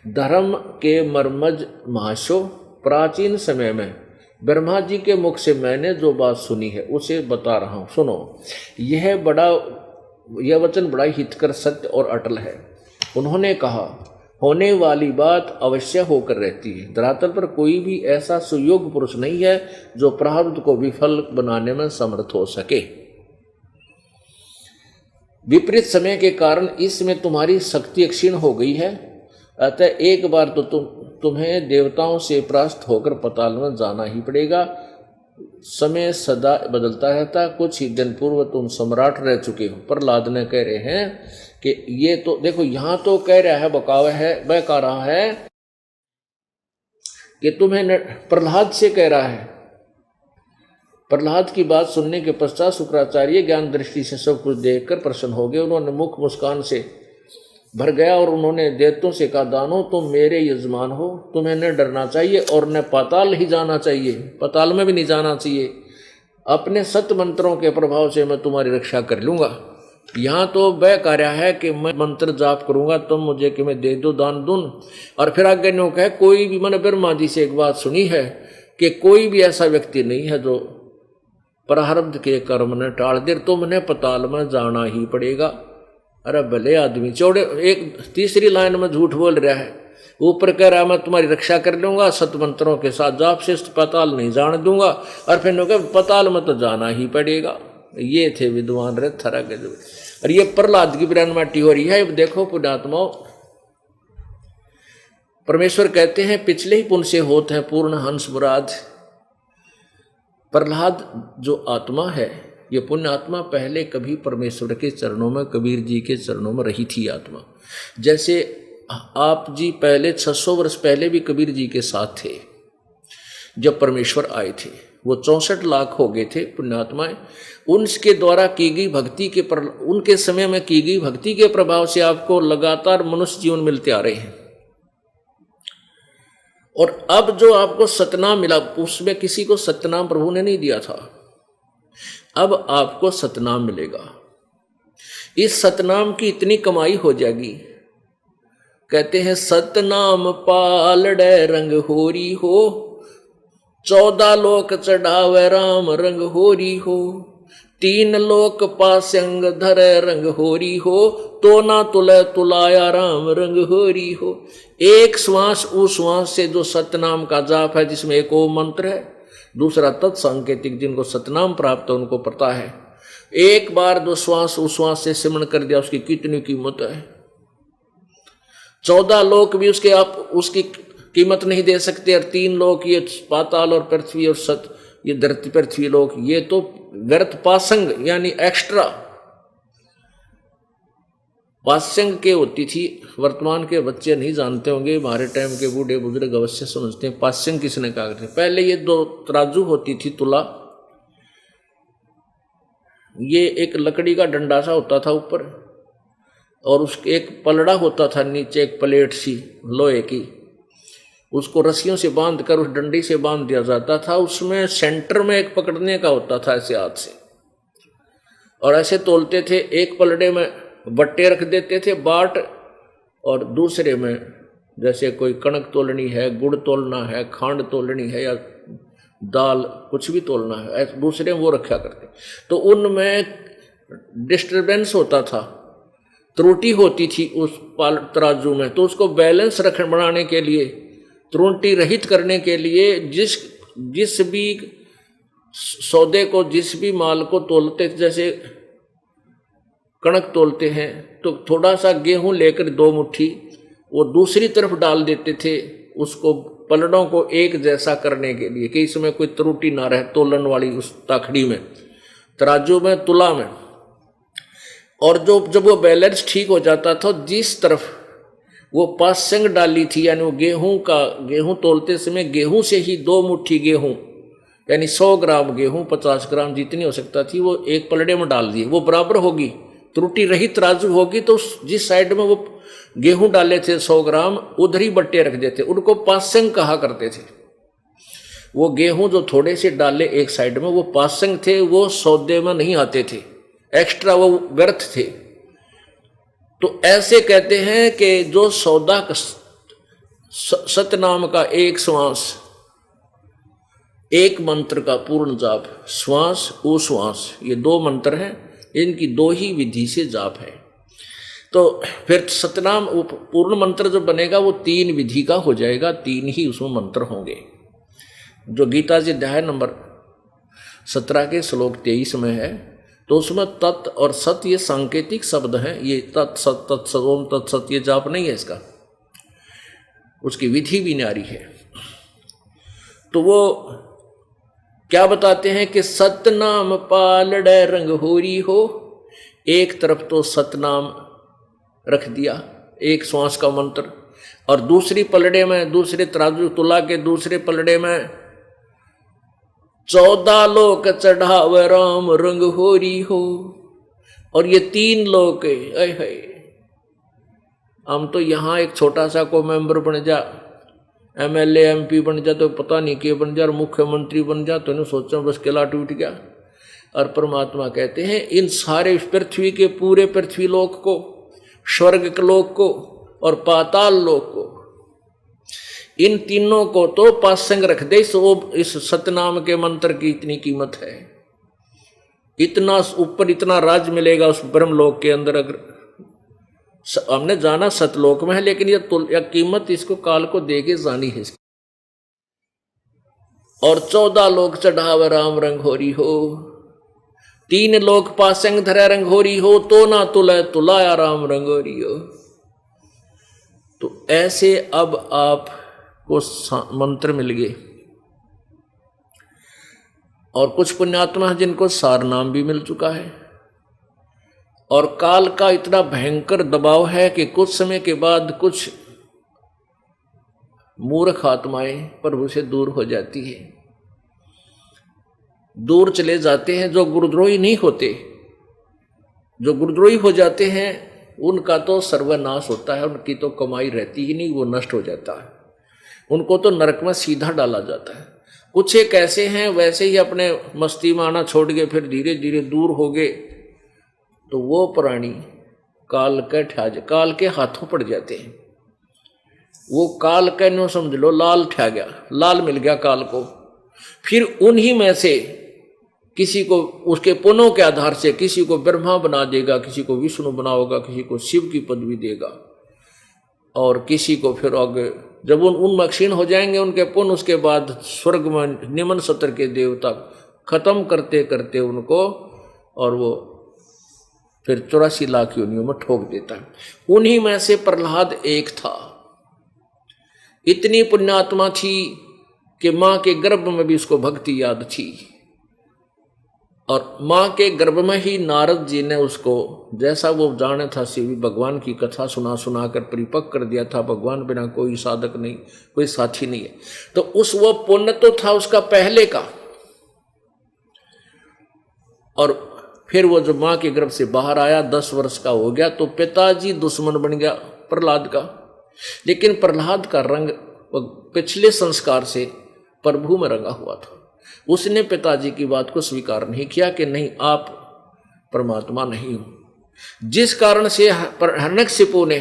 धर्म के मर्मज महाशो, प्राचीन समय में ब्रह्मा जी के मुख से मैंने जो बात सुनी है उसे बता रहा हूँ, सुनो। यह वचन बड़ा हितकर, सत्य और अटल है। उन्होंने कहा, होने वाली बात अवश्य होकर रहती है। धरातल पर कोई भी ऐसा सुयोग पुरुष नहीं है जो प्रारब्ध को विफल बनाने में समर्थ हो सके। विपरीत समय के कारण इसमें तुम्हारी शक्ति क्षीण हो गई है। अतः एक बार तो तुम्हें देवताओं से परास्त होकर पाताल में जाना ही पड़ेगा। समय सदा बदलता रहता। कुछ ही दिन पूर्व तुम सम्राट रह चुके हो। प्रहलाद ने कह रहे हैं कि ये तो देखो, यहां तो कह रहा है, वह कह रहा है कि तुम्हें, प्रहलाद से कह रहा है। प्रहलाद की बात सुनने के पश्चात शुक्राचार्य ज्ञान दृष्टि से सब कुछ देखकर प्रसन्न हो गए। उन्होंने मुख मुस्कान से भर गया और उन्होंने दैत्यों से कहा, दानो, तुम मेरे यजमान हो, तुम्हें न डरना चाहिए और न पाताल ही जाना चाहिए, पाताल में भी नहीं जाना चाहिए। अपने सत्य मंत्रों के प्रभाव से मैं तुम्हारी रक्षा कर लूँगा। यहाँ तो वह कार्य है कि मैं मंत्र जाप करूँगा, तुम मुझे कि मैं दे दो, दान दून। और फिर आगे नो कहे, कोई भी, मैंने ब्रह्मा जी से एक बात सुनी है कि कोई भी ऐसा व्यक्ति नहीं है जो प्रारब्ध के कर्म ने टाल दे, तुमने पाताल में जाना ही पड़ेगा। अरे भले आदमी, चौड़े एक तीसरी लाइन में झूठ बोल रहा है। ऊपर कह रहा मैं तुम्हारी रक्षा कर लूंगा, सतमंत्रों के साथ जाप से पाताल नहीं जाने दूंगा, और फिर पाताल में तो जाना ही पड़ेगा। ये थे विद्वान रे थरा के। और ये प्रहलाद की ब्रह्माटी हो रही है। देखो पुण्यात्माओं, परमेश्वर कहते हैं पिछले ही पुण्य से होते हैं पूर्ण हंस मुराद। प्रहलाद जो आत्मा है, ये पुण्य आत्मा पहले कभी परमेश्वर के चरणों में, कबीर जी के चरणों में रही थी आत्मा। जैसे आप जी पहले 600 वर्ष पहले भी कबीर जी के साथ थे जब परमेश्वर आए थे। वो 64 लाख हो गए थे पुण्यात्माएं। उनके द्वारा की गई भक्ति के उनके समय में की गई भक्ति के प्रभाव से आपको लगातार मनुष्य जीवन मिलते आ रहे हैं। और अब जो आपको सतनाम मिला, उसमें किसी को सतनाम प्रभु ने नहीं दिया था। अब आपको सतनाम मिलेगा। इस सतनाम की इतनी कमाई हो जाएगी, कहते हैं सतनाम पालड़े रंग होरी हो, 14 लोक चढ़ावे राम रंग होरी हो, तीन लोक पासंग धरे रंग होरी हो, तो ना तुले तुलाया राम रंग होरी हो। एक श्वास उस श्वास से जो सतनाम का जाप है, जिसमें एक ओम मंत्र है, दूसरा तत्संकेतिक, जिनको सतनाम प्राप्त है उनको पता है। एक बार जो श्वास उस श्वास से सिमरण कर दिया, उसकी कितनी कीमत है। 14 लोक भी उसकी कीमत नहीं दे सकते, और 3 लोक, ये पाताल और पृथ्वी और सत, ये धरती पृथ्वी लोक, ये तो व्यर्थ पासंग यानी एक्स्ट्रा पासंग के होती थी। वर्तमान के बच्चे नहीं जानते होंगे, हमारे टाइम के बूढ़े बुजुर्ग अवश्य समझते हैं पासंग किसने कहा करते। पहले ये 2 तराजू होती थी, तुला, ये एक लकड़ी का डंडा सा होता था ऊपर, और उसके एक पलड़ा होता था नीचे, एक प्लेट सी लोहे की, उसको रस्सियों से बांध कर उस डंडी से बांध दिया जाता था। उसमें सेंटर में एक पकड़ने का होता था ऐसे हाथ से, और ऐसे तोलते थे। एक पलड़े में बट्टे रख देते थे, बाट, और दूसरे में जैसे कोई कणक तोलनी है, गुड़ तोलना है, खांड तोलनी है, या दाल कुछ भी तोलना है, दूसरे में वो रखा करते। तो उनमें डिस्टरबेंस होता था, त्रुटि होती थी उस तराजू में, तो उसको बैलेंस बनाने के लिए, त्रुटि रहित करने के लिए, जिस भी सौदे को, जिस भी माल को तोलते थे, जैसे कणक तोलते हैं, तो थोड़ा सा गेहूं लेकर 2 मुट्ठी वो दूसरी तरफ डाल देते थे, उसको पलड़ों को एक जैसा करने के लिए, कि इसमें कोई त्रुटि ना रहे तोलन वाली उस ताखड़ी में, तराजू में, तुला में। और जब वो बैलेंस ठीक हो जाता था, जिस तरफ वो पासंग डाली थी, यानी वो गेहूं तोलते समय गेहूं से ही 2 मुट्ठी गेहूं, यानी 100 ग्राम गेहूं, 50 ग्राम जितनी हो सकता थी, वो एक पलड़े में डाल दिए। वो बराबर होगी, त्रुटि रहित तराजू होगी, तो जिस साइड में वो गेहूं डाले थे 100 ग्राम, उधर ही बट्टे रख देते, उनको पासंग कहा करते थे। वो गेहूं जो थोड़े से डाले एक साइड में, वो पासंग थे, वो सौदे में नहीं आते थे, एक्स्ट्रा, वो व्यर्थ थे। तो ऐसे कहते हैं कि जो सौदा सतनाम का एक श्वास, एक मंत्र का पूर्ण जाप, श्वास उश्वास, ये 2 मंत्र हैं, इनकी 2 ही विधि से जाप है। तो फिर सतनाम पूर्ण मंत्र जो बनेगा वो 3 विधि का हो जाएगा, 3 ही उसमें मंत्र होंगे। जो गीता जी अध्याय नंबर 17 के श्लोक 23 में है, तो उसमें तत् और सत ये सांकेतिक शब्द हैं, ये तत् सत तत् ओम तत् सत ये जाप नहीं है इसका, उसकी विधि भी न्यारी है। तो वो क्या बताते हैं कि सतनाम पालड़े रंग होरी हो, एक तरफ तो सतनाम रख दिया, एक श्वास का मंत्र, और दूसरी पलड़े में, दूसरे तराजू तुला के दूसरे पलड़े में 14 लोक चढ़ाव राम रंग होरी हो, और ये 3 लोक है। हम तो यहाँ एक छोटा सा को मेंबर बन जा, MLA MP बन जा, तो पता नहीं क्या बन जा, और मुख्यमंत्री बन जा, तो इन्हें सोचा बस किला टूट गया। और परमात्मा कहते हैं इन सारे पृथ्वी के पूरे पृथ्वी लोक को, स्वर्ग लोक को और पाताल लोक को, इन तीनों को तो पासंग रख दे। इस सतनाम के मंत्र की इतनी कीमत है, इतना ऊपर इतना राज मिलेगा उस ब्रह्मलोक के अंदर। अगर हमने जाना सतलोक में है, लेकिन यह कीमत इसको काल को दे के जानी है। और 14 लोक चढ़ाव राम रंग होरी हो, 3 लोक पासंग धरे रंग होरी हो, तो ना तुले तुलाया राम रंग होरी हो। तो ऐसे अब आप को मंत्र मिल गए, और कुछ पुण्यात्मा जिनको सार नाम भी मिल चुका है। और काल का इतना भयंकर दबाव है कि कुछ समय के बाद कुछ मूर्ख आत्माएं प्रभु से दूर हो जाती है, दूर चले जाते हैं। जो गुरुद्रोही नहीं होते, जो गुरुद्रोही हो जाते हैं, उनका तो सर्वनाश होता है, उनकी तो कमाई रहती ही नहीं, वो नष्ट हो जाता है, उनको तो नरक में सीधा डाला जाता है। कुछ एक ऐसे हैं वैसे ही अपने मस्ती में आना छोड़ के फिर धीरे धीरे दूर हो गए, तो वो प्राणी काल के हाथों पड़ जाते हैं। वो काल का नो समझ लो लाल ठा गया, लाल मिल गया काल को। फिर उन्हीं में से किसी को उसके पुण्यों के आधार से किसी को ब्रह्मा बना देगा, किसी को विष्णु बनाओगा, किसी को शिव की पदवी देगा, और किसी को फिर आगे जब उनमें क्षीण हो जाएंगे उनके पुण्य, उसके बाद स्वर्ग में निम्न सत्र के देवता खत्म करते करते उनको, और वो फिर 84 लाख योनियों में ठोक देता है। उन्हीं में से प्रहलाद एक था। इतनी पुण्यात्मा थी कि मां के गर्भ में भी उसको भक्ति याद थी, और मां के गर्भ में ही नारद जी ने उसको, जैसा वो जाने था शिव भगवान की कथा सुना सुना कर परिपक्व कर दिया था, भगवान बिना कोई साधक नहीं, कोई साथी नहीं है। तो उस वो पुण्य तो था उसका पहले का, और फिर वो जब मां के गर्भ से बाहर आया 10 वर्ष का हो गया तो पिताजी दुश्मन बन गया प्रहलाद का। लेकिन प्रहलाद का रंग पिछले संस्कार से प्रभु में रंगा हुआ था। उसने पिताजी की बात को स्वीकार नहीं किया कि नहीं, आप परमात्मा नहीं हो। जिस कारण से हिरण्यकशिपु ने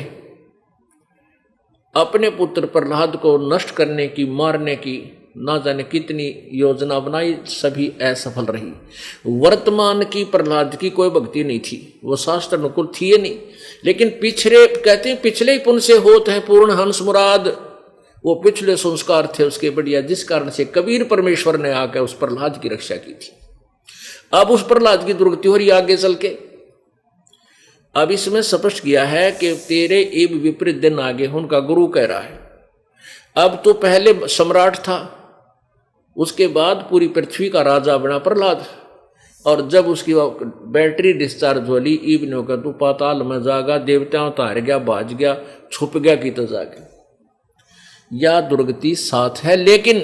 अपने पुत्र प्रहलाद को नष्ट करने की, मारने की ना जाने कितनी योजना बनाई, सभी असफल रही। वर्तमान की प्रहलाद की कोई भक्ति नहीं थी, वो शास्त्र अनुकूल थी नहीं। लेकिन पिछले कहते हैं पिछले ही पुण्य से होते हैं पूर्ण हंस मुराद, वो पिछले संस्कार थे उसके बढ़िया, जिस कारण से कबीर परमेश्वर ने आकर उस प्रहलाद की रक्षा की थी। अब उस प्रहलाद की दुर्गति हो रही आगे चल के। अब इसमें स्पष्ट किया है कि तेरे एवं विपरीत दिन आगे, उनका गुरु कह रहा है। अब तो पहले सम्राट था, उसके बाद पूरी पृथ्वी का राजा बना प्रहलाद, और जब उसकी बैटरी डिस्चार्ज होली, इवनियों का तू पाताल में जागा, देवताओं तार गया, बाज गया, छुप गया की तो जाके, या दुर्गति साथ है। लेकिन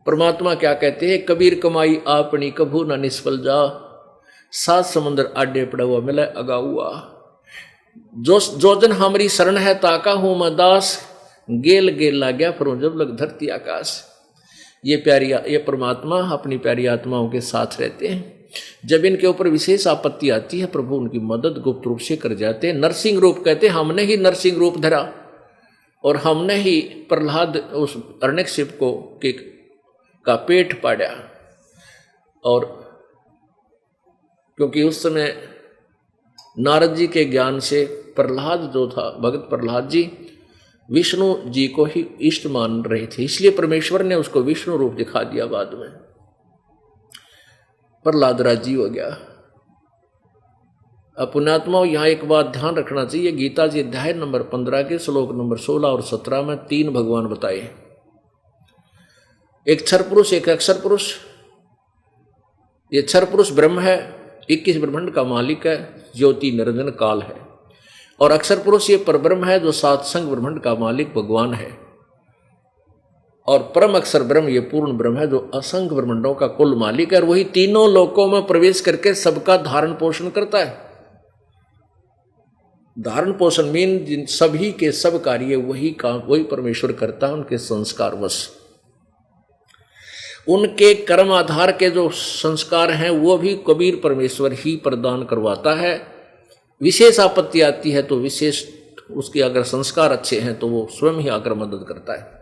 परमात्मा क्या कहते हैं, कबीर कमाई आपनी कभू न निष्फल जा, 7 समुद्र आडे पड़ा हुआ मिले अगा हुआ। जो जन हमारी शरण है ताका हूं मैं दास, गेल गेल ला गया फिर जब लग धरती आकाश। ये परमात्मा अपनी प्यारी आत्माओं के साथ रहते हैं। जब इनके ऊपर विशेष आपत्ति आती है, प्रभु उनकी मदद गुप्त रूप से कर जाते हैं। नरसिंह रूप कहते हैं, हमने ही नरसिंह रूप धरा, और हमने ही प्रहलाद उस हिरण्यकशिप को का पेट पाड़ा। और क्योंकि उस समय नारद जी के ज्ञान से प्रहलाद जो था, भगत प्रहलाद जी विष्णु जी को ही इष्ट मान रहे थे, इसलिए परमेश्वर ने उसको विष्णु रूप दिखा दिया। बाद में प्रहलाद राजी हो गया। अब पुण्यात्माओं, यहाँ एक बात ध्यान रखना चाहिए, गीता जी अध्याय नंबर 15 के श्लोक नंबर 16 और 17 में 3 भगवान बताए, एक क्षर पुरुष, एक अक्षर पुरुष। ये क्षर पुरुष ब्रह्म है, 21 ब्रह्मांड का मालिक है, ज्योति निरंजन काल है। और अक्षर पुरुष ये परब्रह्म है, जो 7 संग ब्रह्मांड का मालिक भगवान है। और परम अक्षर ब्रह्म ये पूर्ण ब्रह्म है, जो असंख्य ब्रह्मांडों का कुल मालिक है, और वही तीनों लोकों में प्रवेश करके सबका धारण पोषण करता है। धारण पोषण मीन जिन सभी के सब कार्य वही काम वही परमेश्वर करता है, उनके संस्कार वश। उनके कर्म आधार के जो संस्कार हैं वो भी कबीर परमेश्वर ही प्रदान करवाता है। विशेष आपत्ति आती है तो विशेष उसके अगर संस्कार अच्छे हैं तो वो स्वयं ही आकर मदद करता है।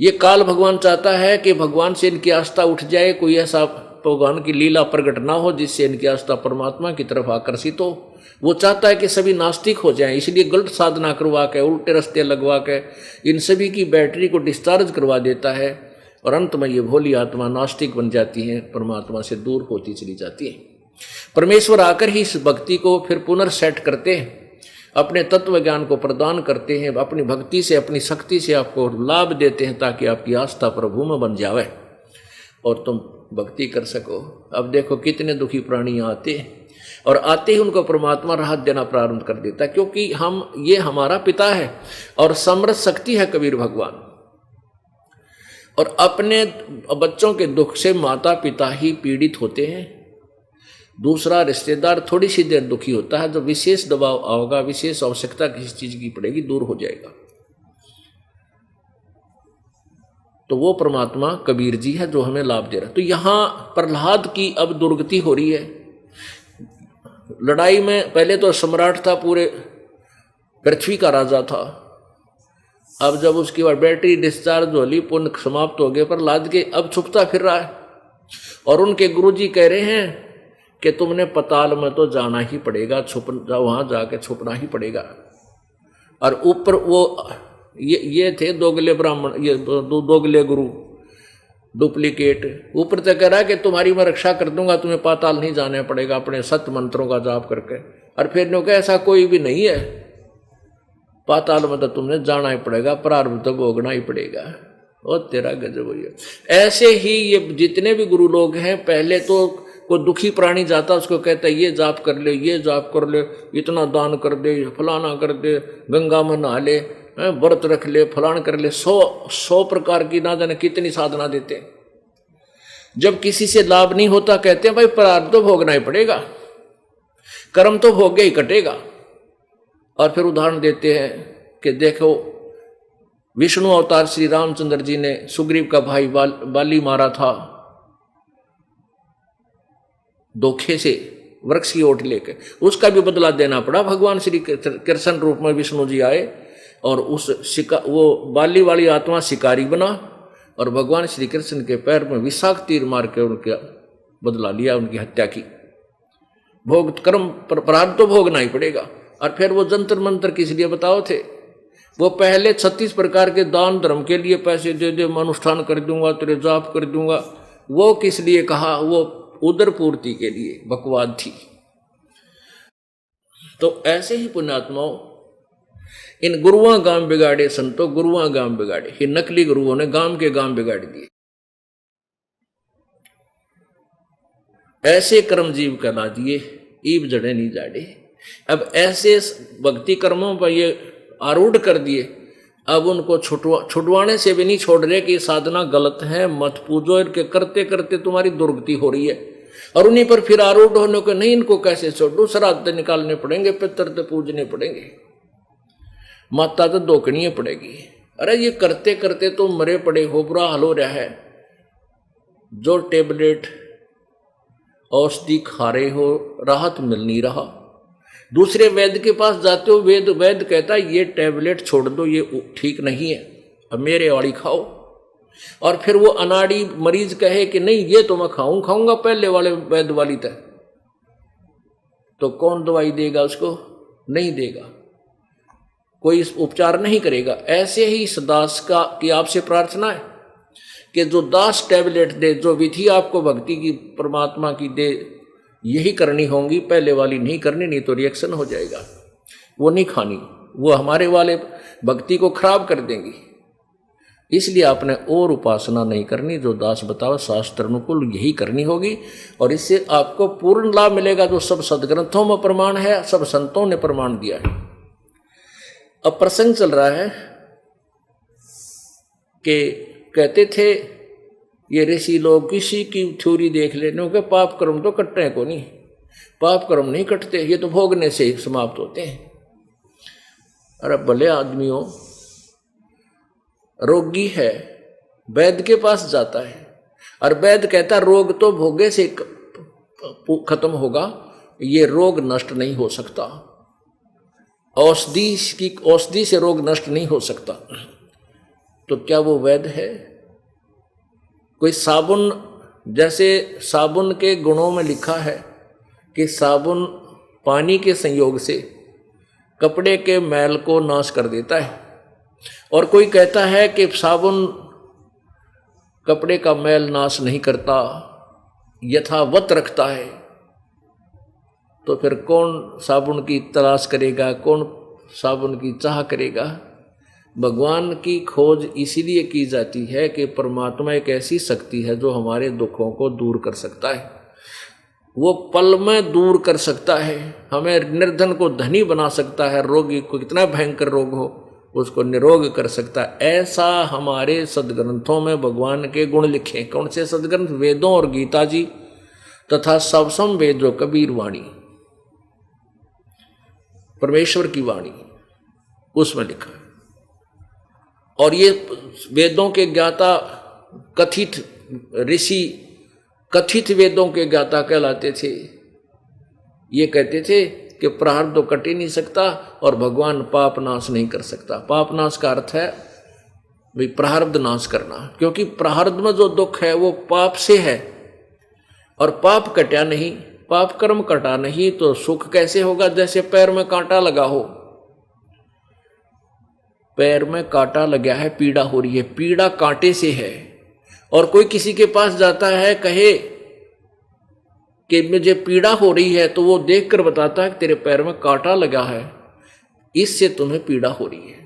ये काल भगवान चाहता है कि भगवान से इनकी आस्था उठ जाए, कोई ऐसा भगवान की लीला प्रकट ना हो जिससे इनकी आस्था परमात्मा की तरफ आकर्षित हो। वो चाहता है कि सभी नास्तिक हो जाएं, इसलिए गलत साधना करवा के, उल्टे रास्ते लगवा के इन सभी की बैटरी को डिस्चार्ज करवा देता है, और अंत में ये भोली आत्मा नास्तिक बन जाती है, परमात्मा से दूर होती चली जाती है। परमेश्वर आकर ही इस भक्ति को फिर पुनर्सेट करते हैं, अपने तत्व ज्ञान को प्रदान करते हैं, अपनी भक्ति से, अपनी शक्ति से आपको लाभ देते हैं, ताकि आपकी आस्था प्रभु में बन जावे और तुम भक्ति कर सको। अब देखो कितने दुखी प्राणी आते हैं, और आते ही उनको परमात्मा राहत देना प्रारंभ कर देता है, क्योंकि ये हमारा पिता है और समर्थ शक्ति है कबीर भगवान। और अपने बच्चों के दुख से माता पिता ही पीड़ित होते हैं, दूसरा रिश्तेदार थोड़ी सी देर दुखी होता है, जो विशेष दबाव आओगा, विशेष आवश्यकता किसी चीज की पड़ेगी, दूर हो जाएगा। तो वो परमात्मा कबीर जी है जो हमें लाभ दे रहा है। तो यहां प्रहलाद की अब दुर्गति हो रही है। लड़ाई में पहले तो सम्राट था, पूरे पृथ्वी का राजा था, अब जब उसकी बार बैटरी डिस्चार्ज होली, पुण्य समाप्त हो गए, पर लाद के अब छुपता फिर रहा है। और उनके गुरुजी कह रहे हैं कि तुमने पताल में तो जाना ही पड़ेगा, वहां जाके छुपना ही पड़ेगा। और ऊपर वो ये थे दोगले ब्राह्मण, ये दोगले गुरु, डुप्लीकेट। ऊपर तक कह रहा है कि तुम्हारी मैं रक्षा कर दूंगा, तुम्हें पाताल नहीं जाना पड़ेगा अपने सत्य मंत्रों का जाप करके। और फिर नो कहा ऐसा कोई भी नहीं है, पाताल में तो तुमने जाना ही पड़ेगा, प्रारब्ध तो भोगना ही पड़ेगा। और तेरा गजब हुआ। ऐसे ही ये जितने भी गुरु लोग हैं, पहले तो कोई दुखी प्राणी जाता उसको कहता है ये जाप कर ले, ये जाप कर ले, इतना दान कर दे, फलाना कर दे, गंगा में नहा ले, व्रत रख ले, फलान कर ले, 100 प्रकार की ना जाने कितनी साधना देते हैं। जब किसी से लाभ नहीं होता कहते हैं भाई प्रारब्ध तो भोगना ही पड़ेगा, कर्म तो भोग ही कटेगा। और फिर उदाहरण देते हैं कि देखो विष्णु अवतार श्री रामचंद्र जी ने सुग्रीव का भाई बाली मारा था धोखे से, वृक्ष की ओट लेके, उसका भी बदला देना पड़ा। भगवान श्री कृष्ण रूप में विष्णु जी आए और वो बाली वाली आत्मा शिकारी बना और भगवान श्री कृष्ण के पैर में विषाक्त तीर मार के उनका बदला लिया, उनकी हत्या की। भोग कर्म प्रारब्ध तो भोगना ही पड़ेगा। और फिर वो जंतर मंत्र किस लिए बताओ थे? वो पहले 36 प्रकार के दान धर्म के लिए पैसे दे दे, मैं अनुष्ठान कर दूंगा, तेरे जाप कर दूंगा। वो किस लिए कहा? वो उदर पूर्ति के लिए बकवाद थी। तो ऐसे ही पुण्यात्माओं, इन गुरुओं गांव बिगाड़े संतों, गुरुओं गांव बिगाड़े। ये नकली गुरुओं ने गांव के गांव बिगाड़ दिए। ऐसे कर्म जीव कहला दिए, ईब जड़े नहीं जाड़े। अब ऐसे भक्ति कर्मों पर ये आरूढ़ कर दिए, अब उनको छुड़वाने से भी नहीं छोड़ रहे कि साधना गलत है, मत पूजो, इनके करते करते तुम्हारी दुर्गति हो रही है। और उन्हीं पर फिर आरूढ़ होने को नहीं, इनको कैसे छोड़ो, श्राद्ध निकालने पड़ेंगे, पितर तो पूजने पड़ेंगे, माता तो दोकनी पड़ेगी। अरे ये करते करते तो मरे पड़े हो, बुरा हाल हो रहा है। जो टेबलेट औषधि खा रहे हो, राहत मिल नहीं रहा। दूसरे वैद्य के पास जाते हो, वैद्य कहता है ये टेबलेट छोड़ दो, ये ठीक नहीं है, अब मेरे वाली खाओ। और फिर वो अनाड़ी मरीज कहे कि नहीं ये तो मैं खाऊंगा पहले वाले वैद्य वाली तय, तो कौन दवाई देगा उसको? नहीं देगा, कोई उपचार नहीं करेगा। ऐसे ही इस दास का की आपसे प्रार्थना है कि जो दास टेबलेट दे, जो विधि आपको भक्ति की परमात्मा की दे, यही करनी होंगी, पहले वाली नहीं करनी, नहीं तो रिएक्शन हो जाएगा। वो नहीं खानी, वो हमारे वाले भक्ति को खराब कर देंगी। इसलिए आपने और उपासना नहीं करनी, जो दास बताओ शास्त्र अनुकूल यही करनी होगी, और इससे आपको पूर्ण लाभ मिलेगा, जो सब सदग्रंथों में प्रमाण है, सब संतों ने प्रमाण दिया है। अब प्रसंग चल रहा है कि कहते थे ये ऋषि लोग किसी की थ्योरी देख लेने के पाप कर्म तो कटते को नहीं, पाप कर्म नहीं कटते, ये तो भोगने से ही समाप्त होते हैं। अरे भले आदमियों, रोगी है, वैद्य के पास जाता है और वैद्य कहता रोग तो भोगे से खत्म होगा, ये रोग नष्ट नहीं हो सकता, औषधि से रोग नष्ट नहीं हो सकता। तो क्या वो वैद्य है? कोई साबुन, जैसे साबुन के गुणों में लिखा है कि साबुन पानी के संयोग से कपड़े के मैल को नाश कर देता है, और कोई कहता है कि साबुन कपड़े का मैल नाश नहीं करता, यथावत रखता है। तो फिर कौन साबुन की तलाश करेगा, कौन साबुन की चाह करेगा? भगवान की खोज इसीलिए की जाती है कि परमात्मा एक ऐसी शक्ति है जो हमारे दुखों को दूर कर सकता है, वो पल में दूर कर सकता है, हमें निर्धन को धनी बना सकता है, रोगी को कितना भयंकर रोग हो उसको निरोग कर सकता है। ऐसा हमारे सदग्रंथों में भगवान के गुण लिखे। कौन से सदग्रंथ? वेदों और गीता जी तथा सबसम वेद जो कबीर वाणी, परमेश्वर की वाणी, उसमें लिखा है। और ये वेदों के ज्ञाता, कथित ऋषि कथित वेदों के ज्ञाता कहलाते थे। ये कहते थे कि प्रारब्ध तो कट ही नहीं सकता और भगवान पाप नाश नहीं कर सकता। पाप नाश का अर्थ है भाई प्रारब्ध नाश करना, क्योंकि प्रारब्ध में जो दुख है वो पाप से है और पाप कटा नहीं, पाप कर्म कटा नहीं तो सुख कैसे होगा। जैसे पैर में कांटा लगा हो, पैर में कांटा लगा है, पीड़ा हो रही है, पीड़ा कांटे से है। और कोई किसी के पास जाता है कहे कि मुझे पीड़ा हो रही है तो वो देखकर बताता है कि तेरे पैर में कांटा लगा है, इससे तुम्हें पीड़ा हो रही है।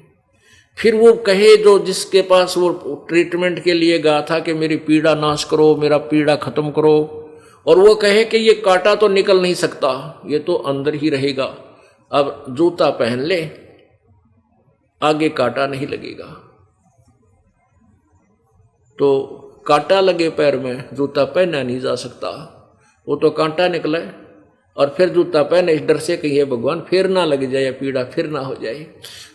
फिर वो कहे जो जिसके पास वो ट्रीटमेंट के लिए गया था कि मेरी पीड़ा नाश करो, मेरा पीड़ा खत्म करो, और वो कहे कि ये कांटा तो निकल नहीं सकता, ये तो अंदर ही रहेगा, अब जूता पहन ले, आगे कांटा नहीं लगेगा। तो कांटा लगे पैर में, जूता पहना नहीं जा सकता, वो तो कांटा निकला और फिर जूता पहने इस डर से कि ये भगवान फिर ना लग जाए, पीड़ा फिर ना हो जाए।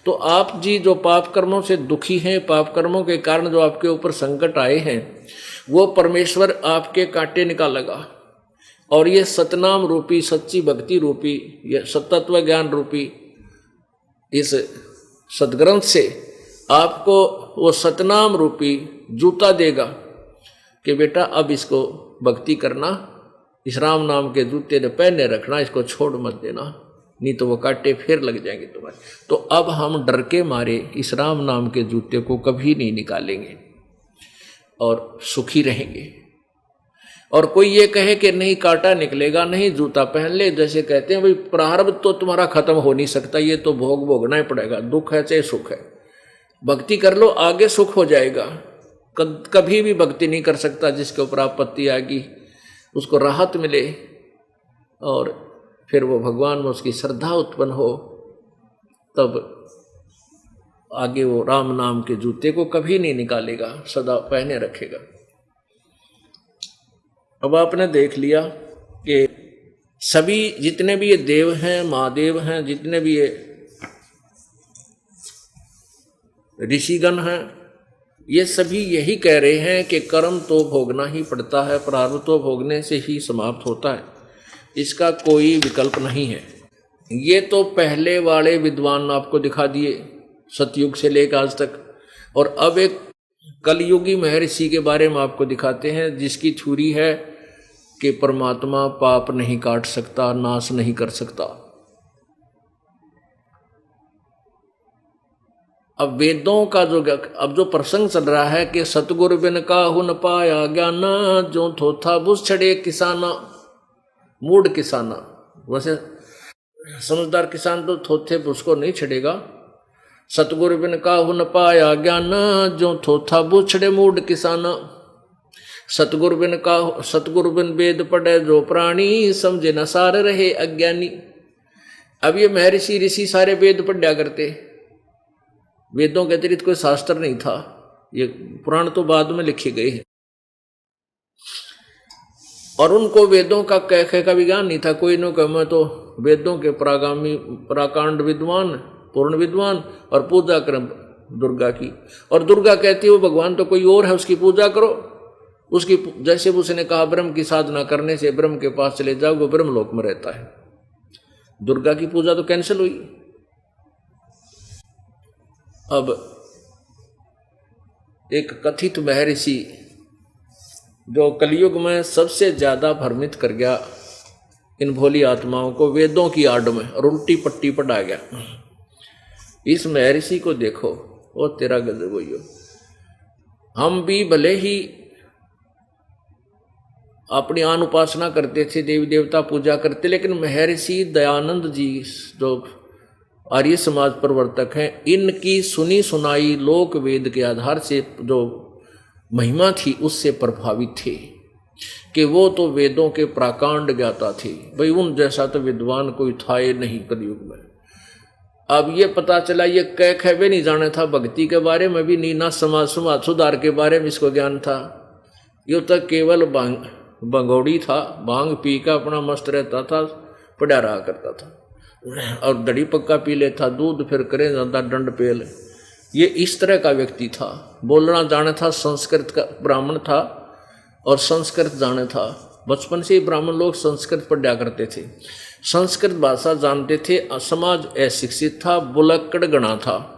तो आप जी जो पाप कर्मों से दुखी हैं, पाप कर्मों के कारण जो आपके ऊपर संकट आए हैं, वो परमेश्वर आपके कांटे निकालेगा। और ये सतनाम रूपी, सच्ची भक्ति रूपी, ये सतत्व ज्ञान रूपी इस सदग्रंथ से आपको वो सतनाम रूपी जूता देगा कि बेटा अब इसको भक्ति करना, इस राम नाम के जूते ने पहने रखना, इसको छोड़ मत देना, नहीं तो वो कांटे फिर लग जाएंगे तुम्हारे। तो अब हम डर के मारे इस राम नाम के जूते को कभी नहीं निकालेंगे और सुखी रहेंगे। और कोई ये कहे कि नहीं कांटा निकलेगा, नहीं जूता पहन ले, जैसे कहते हैं भाई प्रारब्ध तो तुम्हारा खत्म हो नहीं सकता, ये तो भोग भोगना ही पड़ेगा, दुख है चाहे सुख है, भक्ति कर लो आगे सुख हो जाएगा। कभी भी भक्ति नहीं कर सकता जिसके ऊपर आपत्ति आएगी, उसको राहत मिले और फिर वो भगवान में उसकी श्रद्धा उत्पन्न हो, तब आगे वो राम नाम के जूते को कभी नहीं निकालेगा, सदा पहने रखेगा। अब आपने देख लिया कि सभी जितने भी ये देव हैं, महादेव हैं, जितने भी ये ऋषिगण हैं, ये सभी यही कह रहे हैं कि कर्म तो भोगना ही पड़ता है, प्रारब्ध तो भोगने से ही समाप्त होता है, इसका कोई विकल्प नहीं है। ये तो पहले वाले विद्वान आपको दिखा दिए सतयुग से लेकर आज तक, और अब एक कलयुगी महर्षि के बारे में आपको दिखाते हैं जिसकी थ्योरी है कि परमात्मा पाप नहीं काट सकता, नाश नहीं कर सकता। अब वेदों का जो प्रसंग चल रहा है कि सतगुरु बिन काहू न पाया ज्ञान, जो थोथा बुझ छड़े किसाना, मूढ़ किसाना। वैसे समझदार किसान तो थोथे बुझ को नहीं छड़ेगा। सतगुरु बिन काहू न पाया ज्ञान, जो थोथा बुझ छड़े मूढ़ किसाना। सतगुरु बिन वेद पढ़े जो प्राणी, समझे न सार रहे अज्ञानी। अब ये महर्षि ऋषि सारे वेद पढ़ा करते, वेदों के अतिरिक्त कोई शास्त्र नहीं था, ये पुराण तो बाद में लिखे गए हैं, और उनको वेदों का कह का विज्ञान नहीं था। कोई न कह मैं तो वेदों के प्राकांड विद्वान, पूर्ण विद्वान, और पूजा क्रम दुर्गा की, और दुर्गा कहती हो भगवान तो कोई और है, उसकी पूजा करो। उसकी जैसे उसने कहा ब्रह्म की साधना करने से ब्रह्म के पास चले जाओ, वो ब्रह्म लोक में रहता है। दुर्गा की पूजा तो कैंसिल हुई। अब एक कथित महर्षि जो कलयुग में सबसे ज्यादा भ्रमित कर गया इन भोली आत्माओं को, वेदों की आड़ में और उल्टी पट्टी पढ़ा गया, इस महर्षि को देखो, वो तेरा गजब हुई हो। हम भी भले ही अपनी आन उपासना करते थे, देवी देवता पूजा करते, लेकिन महर्षि दयानंद जी जो आर्य समाज प्रवर्तक हैं, इनकी सुनी सुनाई लोक वेद के आधार से जो महिमा थी उससे प्रभावित थे कि वो तो वेदों के प्राकांड ज्ञाता थे। भाई उन जैसा तो विद्वान कोई था ही नहीं कलयुग में। अब ये पता चला ये कह भी नहीं जाना था, भक्ति के बारे में भी नहीं, ना समाज सुधार के बारे में इसको ज्ञान था। ये तो केवल भंगोड़ी था, भांग पी का अपना मस्त रहता था, पड़ा रहा करता था, और दड़ी पक्का पी लेता, दूध फिर करे ज्यादा दंड पेल। ये इस तरह का व्यक्ति था। बोलना जाने था, संस्कृत का ब्राह्मण था और संस्कृत जाने था। बचपन से ही ब्राह्मण लोग संस्कृत पढ़ा करते थे। संस्कृत भाषा जानते थे, समाज अशिक्षित था, बुलक्कड़ गणा था।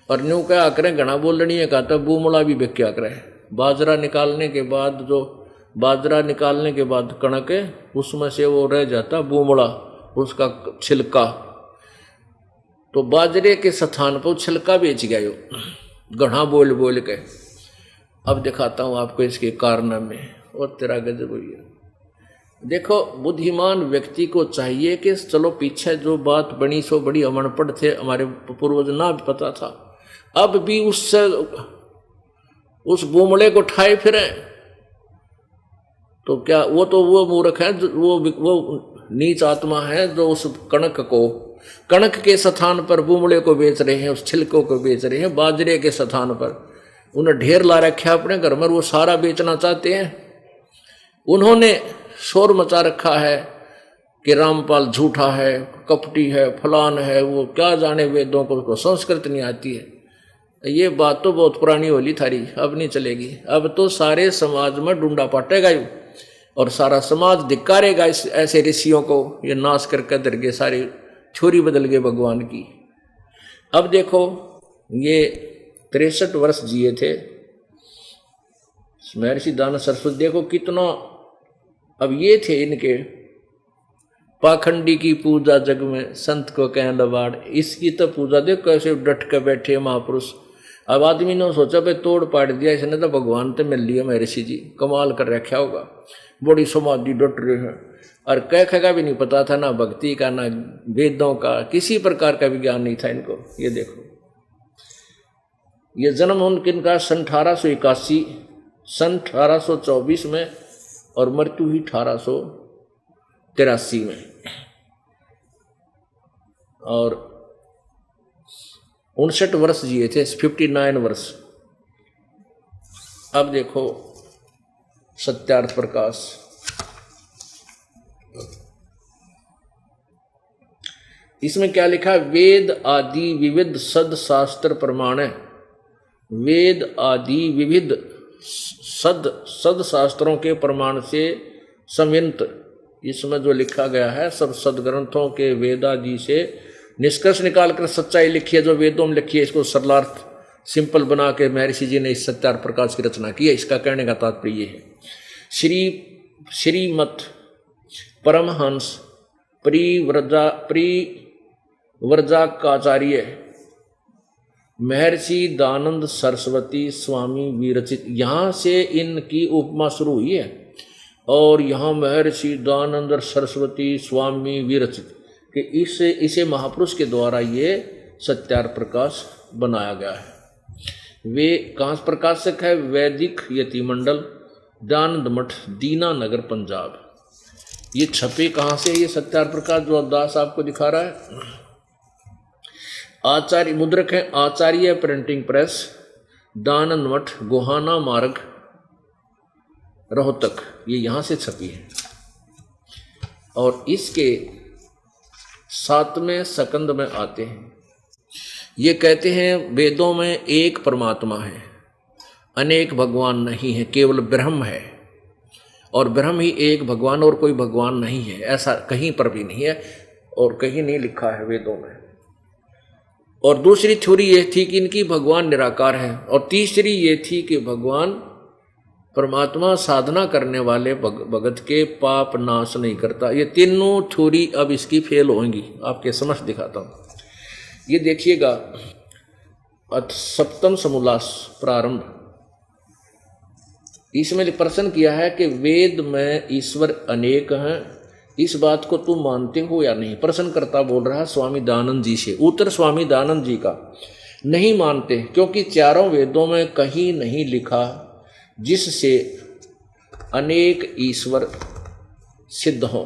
और न्यू क्या करें, गणा बोलनी है कहता बूमड़ा भी बेक क्या करें। बाजरा निकालने के बाद कणक उसमें से वो रह जाता बूमड़ा, उसका छिलका, तो बाजरे के स्थान पर छिलका बेच गया यो गणा बोल बोल के। अब दिखाता हूं आपको इसके कारनामे और तेरा गजब हुई है। देखो बुद्धिमान व्यक्ति को चाहिए कि चलो पीछे जो बात बनी सो बड़ी अमनपढ़ थे हमारे पूर्वज, ना भी पता था, अब भी उस बूमड़े को ठाए फिरे तो क्या वो मूर्ख है, वो नीच आत्मा है जो उस कणक के स्थान पर बूमड़े को बेच रहे हैं, उस छिलकों को बेच रहे हैं। बाजरे के स्थान पर उन्हें ढेर ला रखा अपने घर में, वो सारा बेचना चाहते हैं। उन्होंने शोर मचा रखा है कि रामपाल झूठा है, कपटी है, फलान है, वो क्या जाने वेदों को संस्कृत नहीं आती है। ये बात तो बहुत पुरानी होली थारी, अब नहीं चलेगी। अब तो सारे समाज में डूंडा पाटेगा यू और सारा समाज धिक्कारेगा इस ऐसे ऋषियों को। ये नाश करके दर गए, सारी छोरी बदल गए भगवान की। अब देखो ये 63 वर्ष जिए थे महर्षि दानव सरस्वती, देखो कितना। अब ये थे इनके पाखंडी की पूजा जग में संत को कह लबाड़, इसकी तो पूजा देखो कैसे डट के बैठे महापुरुष। अब आदमी ने सोचा भाई तोड़ पाड़ दिया इसने तो भगवान तो मिल लिया महर्षि जी, कमाल कर रखा होगा, बड़ी समाधि डट रहे हैं। और कह का भी नहीं पता था, ना भक्ति का ना वेदों का, किसी प्रकार का भी ज्ञान नहीं था इनको। ये देखो ये जन्म उनका सन 1824 में और मृत्यु हुई 1883 में, और 59 वर्ष जिए थे, 59 वर्ष। अब देखो सत्यार्थ प्रकाश, इसमें क्या लिखा है, वेद आदि विविध सद शास्त्र प्रमाण है। वेद आदि विविध सद शास्त्रों के प्रमाण से संयंत, इसमें जो लिखा गया है सब सदग्रंथों के वेदादि से निष्कर्ष निकालकर सच्चाई लिखी है, जो वेदों में लिखी है, इसको सरलार्थ सिंपल बना के महर्षि जी ने इस सत्यार्थ प्रकाश की रचना की है। इसका कहने का तात्पर्य है श्रीमत परमहंस परिव्रजाकाचार्य महर्षि दानंद सरस्वती स्वामी विरचित, यहाँ से इनकी उपमा शुरू हुई है और यहाँ महर्षि दानंद सरस्वती स्वामी विरचित कि इसे महापुरुष के द्वारा ये सत्यार्थ प्रकाश बनाया गया है। वे कहाँ प्रकाशक है, वैदिक यतिमंडल दानंद मठ दीनानगर पंजाब। ये छपे कहाँ से, ये सत्यार्थ प्रकाश जो दास आपको दिखा रहा है, आचार्य मुद्रक है आचार्य प्रिंटिंग प्रेस, दानंद मठ गोहाना मार्ग रोहतक, ये यहाँ से छपी है। और इसके 7वें सकंद में आते हैं, ये कहते हैं वेदों में एक परमात्मा है, अनेक भगवान नहीं है, केवल ब्रह्म है और ब्रह्म ही एक भगवान, और कोई भगवान नहीं है, ऐसा कहीं पर भी नहीं है और कहीं नहीं लिखा है वेदों में। और दूसरी थ्योरी ये थी कि इनकी भगवान निराकार है, और तीसरी ये थी कि भगवान परमात्मा साधना करने वाले भगत के पाप नाश नहीं करता। ये तीनों थ्योरी अब इसकी फेल होंगी, आपके समझ दिखाता हूँ। ये देखिएगा 7वां समोल्लास प्रारंभ, इसमें प्रश्न किया है कि वेद में ईश्वर अनेक हैं, इस बात को तुम मानते हो या नहीं। प्रश्नकर्ता बोल रहा है स्वामी दयानंद जी से। उत्तर स्वामी दयानंद जी का, नहीं मानते, क्योंकि चारों वेदों में कहीं नहीं लिखा जिससे अनेक ईश्वर सिद्ध हो,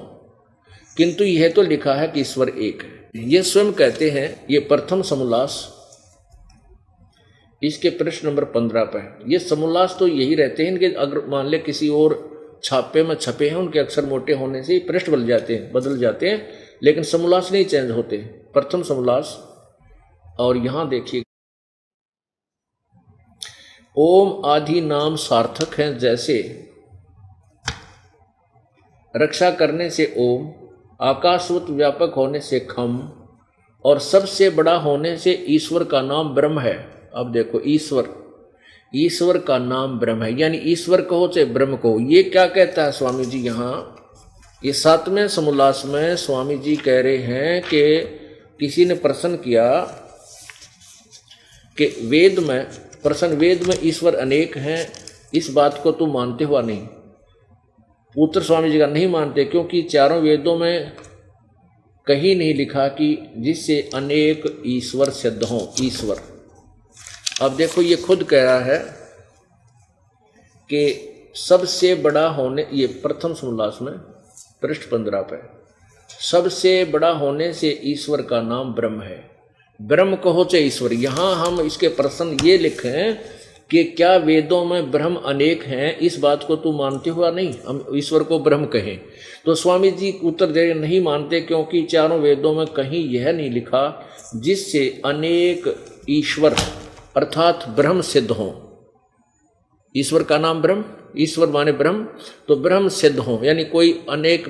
किंतु यह तो लिखा है कि ईश्वर एक है। ये स्वयं कहते हैं, ये प्रथम समोल्लास, इसके प्रश्न नंबर 15 पर। ये समोल्लास तो यही रहते हैं इनके, अगर मान ले किसी और छापे में छपे हैं, उनके अक्षर मोटे होने से पृष्ठ बदल जाते हैं, लेकिन समोल्लास नहीं चेंज होते, प्रथम समोल्लास। और यहां देखिए, ओम आदि नाम सार्थक हैं, जैसे रक्षा करने से ओम, आकाशवत व्यापक होने से खम और सबसे बड़ा होने से ईश्वर का नाम ब्रह्म है। अब देखो ईश्वर का नाम ब्रह्म है, यानी ईश्वर कहो चाहे ब्रह्म कहो। ये क्या कहता है स्वामी जी यहाँ, ये 7वें समोल्लास में स्वामी जी कह रहे हैं कि किसी ने प्रश्न किया कि वेद में ईश्वर अनेक हैं, इस बात को तू मानते हुआ नहीं। उत्तर स्वामी जी का नहीं मानते, क्योंकि चारों वेदों में कहीं नहीं लिखा कि जिससे अनेक ईश्वर सिद्ध हों। ईश्वर, अब देखो ये खुद कह रहा है कि सबसे बड़ा होने, ये प्रथम समोल्लास में पृष्ठ 15 पे, सबसे बड़ा होने से ईश्वर का नाम ब्रह्म है। ब्रह्म कहो चाहे ईश्वर। यहाँ हम इसके प्रश्न ये लिखें कि क्या वेदों में ब्रह्म अनेक हैं, इस बात को तू मानते हुआ नहीं, हम ईश्वर को ब्रह्म कहें। तो स्वामी जी उत्तर दे नहीं मानते, क्योंकि चारों वेदों में कहीं यह नहीं लिखा जिससे अनेक ईश्वर अर्थात ब्रह्म सिद्ध हों। ईश्वर का नाम ब्रह्म, ईश्वर माने ब्रह्म, तो ब्रह्म सिद्ध हों, यानी कोई अनेक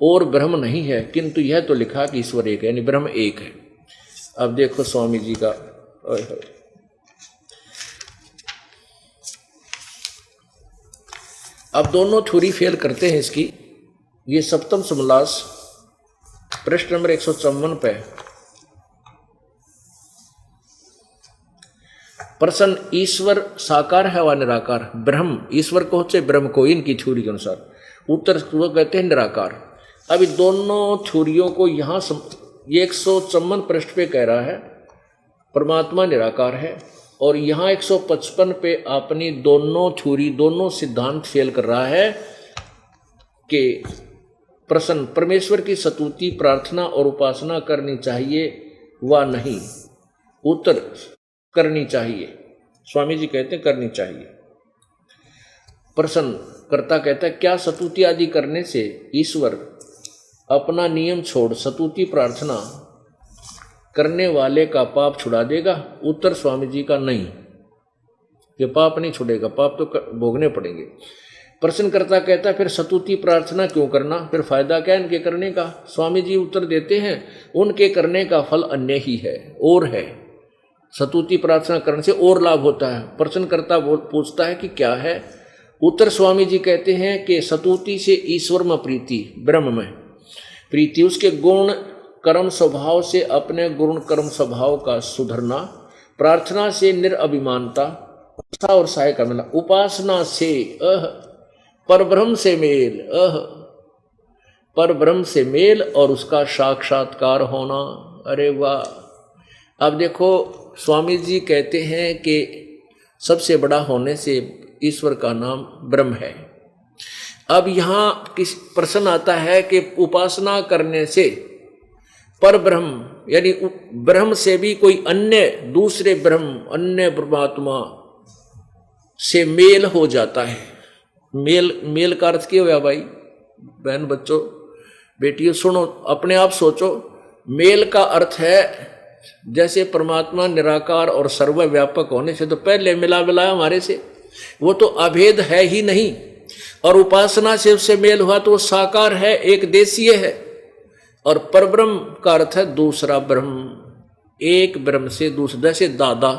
और ब्रह्म नहीं है, किंतु यह तो लिखा कि ईश्वर एक है, यानी ब्रह्म एक है। अब देखो स्वामी जी का, अब दोनों थ्योरी फेल करते हैं इसकी। ये 7वां समोल्लास पृष्ठ नंबर 154 पे प्रश्न, ईश्वर साकार है व निराकार? ब्रह्म, ईश्वर को चाहे ब्रह्म को, इनकी थ्योरी के अनुसार उत्तर वो कहते हैं निराकार। अब दोनों थ्योरियों को यहाँ ये 154 पृष्ठ पे कह रहा है परमात्मा निराकार है, और यहाँ 155 पे अपनी दोनों थ्योरी, दोनों सिद्धांत फेल कर रहा है कि प्रश्न, परमेश्वर की स्तुति, प्रार्थना और उपासना करनी चाहिए व नहीं? उत्तर, करनी चाहिए। स्वामी जी कहते हैं करनी चाहिए। प्रश्न कर्ता कहता है क्या स्तुति आदि करने से ईश्वर अपना नियम छोड़ स्तुति प्रार्थना करने वाले का पाप छुड़ा देगा? उत्तर स्वामी जी का नहीं, ये पाप नहीं छुड़ेगा, पाप तो भोगने पड़ेंगे। प्रश्नकर्ता कहता है फिर स्तुति प्रार्थना क्यों करना, फिर फायदा क्या इनके करने का? स्वामी जी उत्तर देते हैं उनके करने का फल अन्य ही है, और है। स्तुति प्रार्थना करने से और लाभ होता है। प्रश्नकर्ता पूछता है कि क्या है? उत्तर स्वामी जी कहते हैं कि स्तुति से ईश्वर में प्रीति, ब्रह्म में प्रीति, उसके गुण कर्म स्वभाव से अपने गुण कर्म स्वभाव का सुधरना, प्रार्थना से निरअभिमानता और सहाय का मिलना, उपासना से परब्रह्म से मेल, परब्रह्म से मेल और उसका साक्षात्कार होना। अरे वाह! अब देखो स्वामी जी कहते हैं कि सबसे बड़ा होने से ईश्वर का नाम ब्रह्म है। अब यहाँ किस प्रश्न आता है कि उपासना करने से पर ब्रह्म, यानी ब्रह्म से भी कोई अन्य दूसरे ब्रह्म, अन्य परमात्मा से मेल हो जाता है। मेल का अर्थ क्या हुआ भाई? बहन, बच्चों, बेटियों, सुनो, अपने आप सोचो। मेल का अर्थ है जैसे परमात्मा निराकार और सर्वव्यापक होने से तो पहले मिला हमारे से, वो तो अभेद है ही नहीं, और उपासना से उससे मेल हुआ तो वो साकार है, एक देशीय है। और परब्रह्म का अर्थ है दूसरा ब्रह्म, एक ब्रह्म से दूसरा, जैसे दादा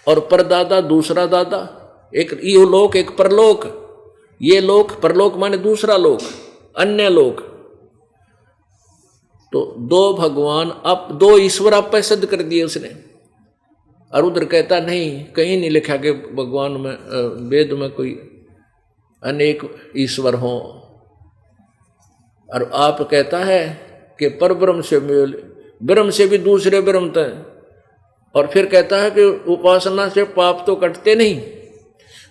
और परदादा दूसरा दादा, एक यो लोक एक परलोक, ये लोक परलोक माने दूसरा लोक, अन्य लोक। तो दो भगवान, अब दो ईश्वर आप पे सिद्ध कर दिए उसने। और उधर कहता नहीं, कहीं नहीं लिखा कि भगवान में वेद में कोई अनेक ईश्वर हों। और आप कहता है कि परब्रह्म से मेल, ब्रह्म से भी दूसरे ब्रह्म तय, और फिर कहता है कि उपासना से पाप तो कटते नहीं,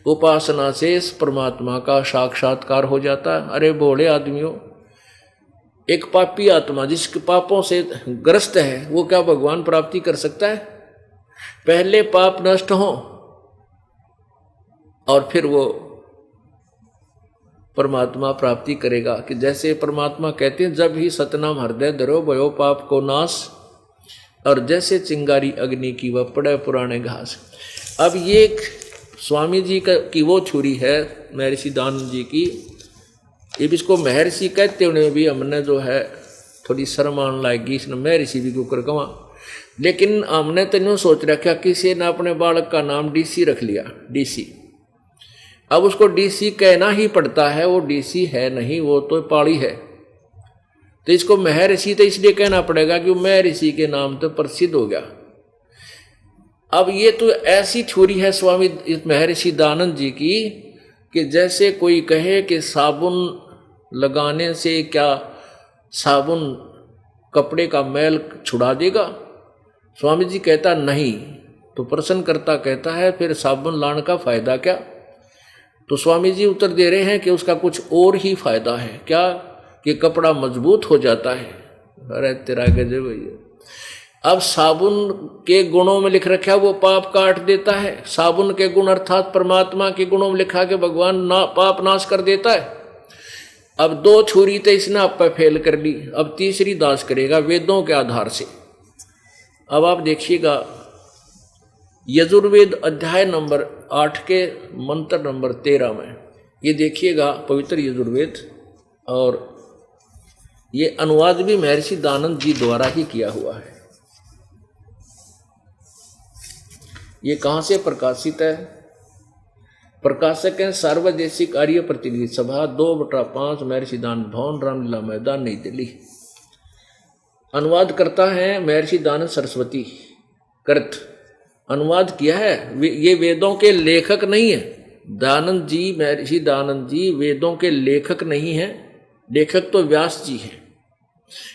उपासना से इस परमात्मा का साक्षात्कार हो जाता है। अरे भोले आदमियों, एक पापी आत्मा जिसके पापों से ग्रस्त है वो क्या भगवान प्राप्ति कर सकता है? पहले पाप नष्ट हो और फिर वो परमात्मा प्राप्ति करेगा। कि जैसे परमात्मा कहते हैं जब ही सतनाम हृदय धरो भयो पाप को नाश, और जैसे चिंगारी अग्नि की वह पड़े पुराने घास। अब ये स्वामी जी की वो छुरी है महर्षि दानंद जी की ये भी इसको महर्षि कहते होने भी हमने जो है थोड़ी शर्म आने लगी, इसने महर्षि भी क्यों कर कमा। लेकिन हमने तो यूँ सोच रखा किसी ने अपने बालक का नाम डीसी रख लिया, डीसी। अब उसको डीसी कहना ही पड़ता है, वो डीसी है नहीं, वो तो पाड़ी है। तो इसको महर्षि तो इसलिए कहना पड़ेगा कि वो महर्षि के नाम तो प्रसिद्ध हो गया। अब ये तो ऐसी थ्योरी है स्वामी महर्षि दयानंद जी की कि जैसे कोई कहे कि साबुन लगाने से क्या साबुन कपड़े का मैल छुड़ा देगा। स्वामी जी कहता नहीं, तो प्रश्नकर्ता कहता है फिर साबुन लाने का फायदा क्या। तो स्वामी जी उत्तर दे रहे हैं कि उसका कुछ और ही फायदा है। क्या? कि कपड़ा मजबूत हो जाता है। अरे तेरा गजब भैया। अब साबुन के गुणों में लिख रखा है वो पाप काट देता है। साबुन के गुण अर्थात परमात्मा के गुणों में लिखा के भगवान पाप नाश कर देता है। अब 2 छुरी तो इसने आप पे फेल कर ली, अब तीसरी दास करेगा वेदों के आधार से। अब आप देखिएगा यजुर्वेद अध्याय नंबर 8 के मंत्र नंबर 13 में ये देखिएगा पवित्र यजुर्वेद, और ये अनुवाद भी महर्षि दयानंद जी द्वारा ही किया हुआ है। ये कहाँ से प्रकाशित है? प्रकाशक हैं सार्वदेशिक आर्य प्रतिनिधि सभा 2/5 महर्षि दयानंद भवन, रामलीला मैदान, नई दिल्ली। अनुवाद करता है महर्षि दयानंद सरस्वती कृत। अनुवाद किया है, ये वेदों के लेखक नहीं है। दयानंद जी, महर्षि दयानंद जी वेदों के लेखक नहीं है, लेखक तो व्यास जी हैं।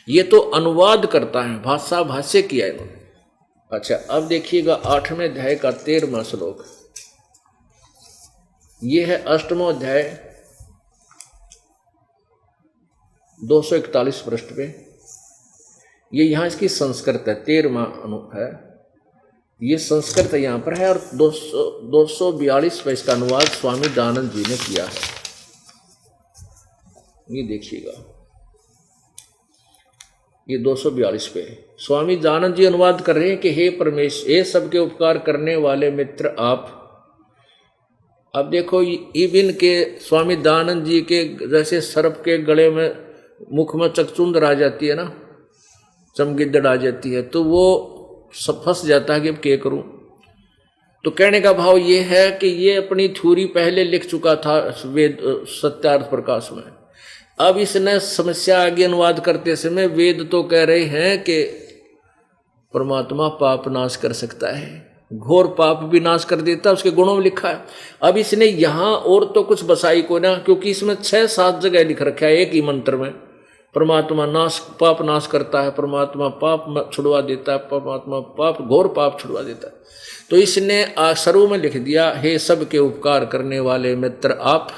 ये तो अनुवाद करता है, भाष्य किया है इन्होंने। अच्छा, अब देखिएगा 8वें अध्याय का 13वां श्लोक। ये है 8वां अध्याय 241 पृष्ठ पे। ये यहाँ इसकी संस्कृत है, 13वां है। ये संस्कृत यहाँ पर है और 242 पे इसका अनुवाद स्वामी दयानंद जी ने किया है। ये देखिएगा, ये 242 पे स्वामी दयानंद जी अनुवाद कर रहे हैं कि हे परमेश्वर, हे सबके उपकार करने वाले मित्र आप। अब देखो इबिन के स्वामी दयानंद जी के जैसे सर्प के गले में मुख में चकचुंदर आ जाती है ना, चमगिद्दड़ आ जाती है, तो वो सब फंस जाता है कि अब क्या करूं। तो कहने का भाव ये है कि ये अपनी थ्योरी पहले लिख चुका था वेद सत्यार्थ प्रकाश में। अब इसने समस्या आगे अनुवाद करते समय वेद तो कह रहे हैं कि परमात्मा पाप नाश कर सकता है, घोर पाप भी नाश कर देता है, उसके गुणों में लिखा है। अब इसने यहाँ और तो कुछ बसाई को ना, क्योंकि इसमें 6-7 जगह लिख रखा है एक ही मंत्र में परमात्मा पाप नाश करता है, परमात्मा पाप छुड़वा देता है, परमात्मा पाप घोर पाप छुड़वा देता है। तो इसने शुरू में लिख दिया, हे सबके उपकार करने वाले मित्र आप।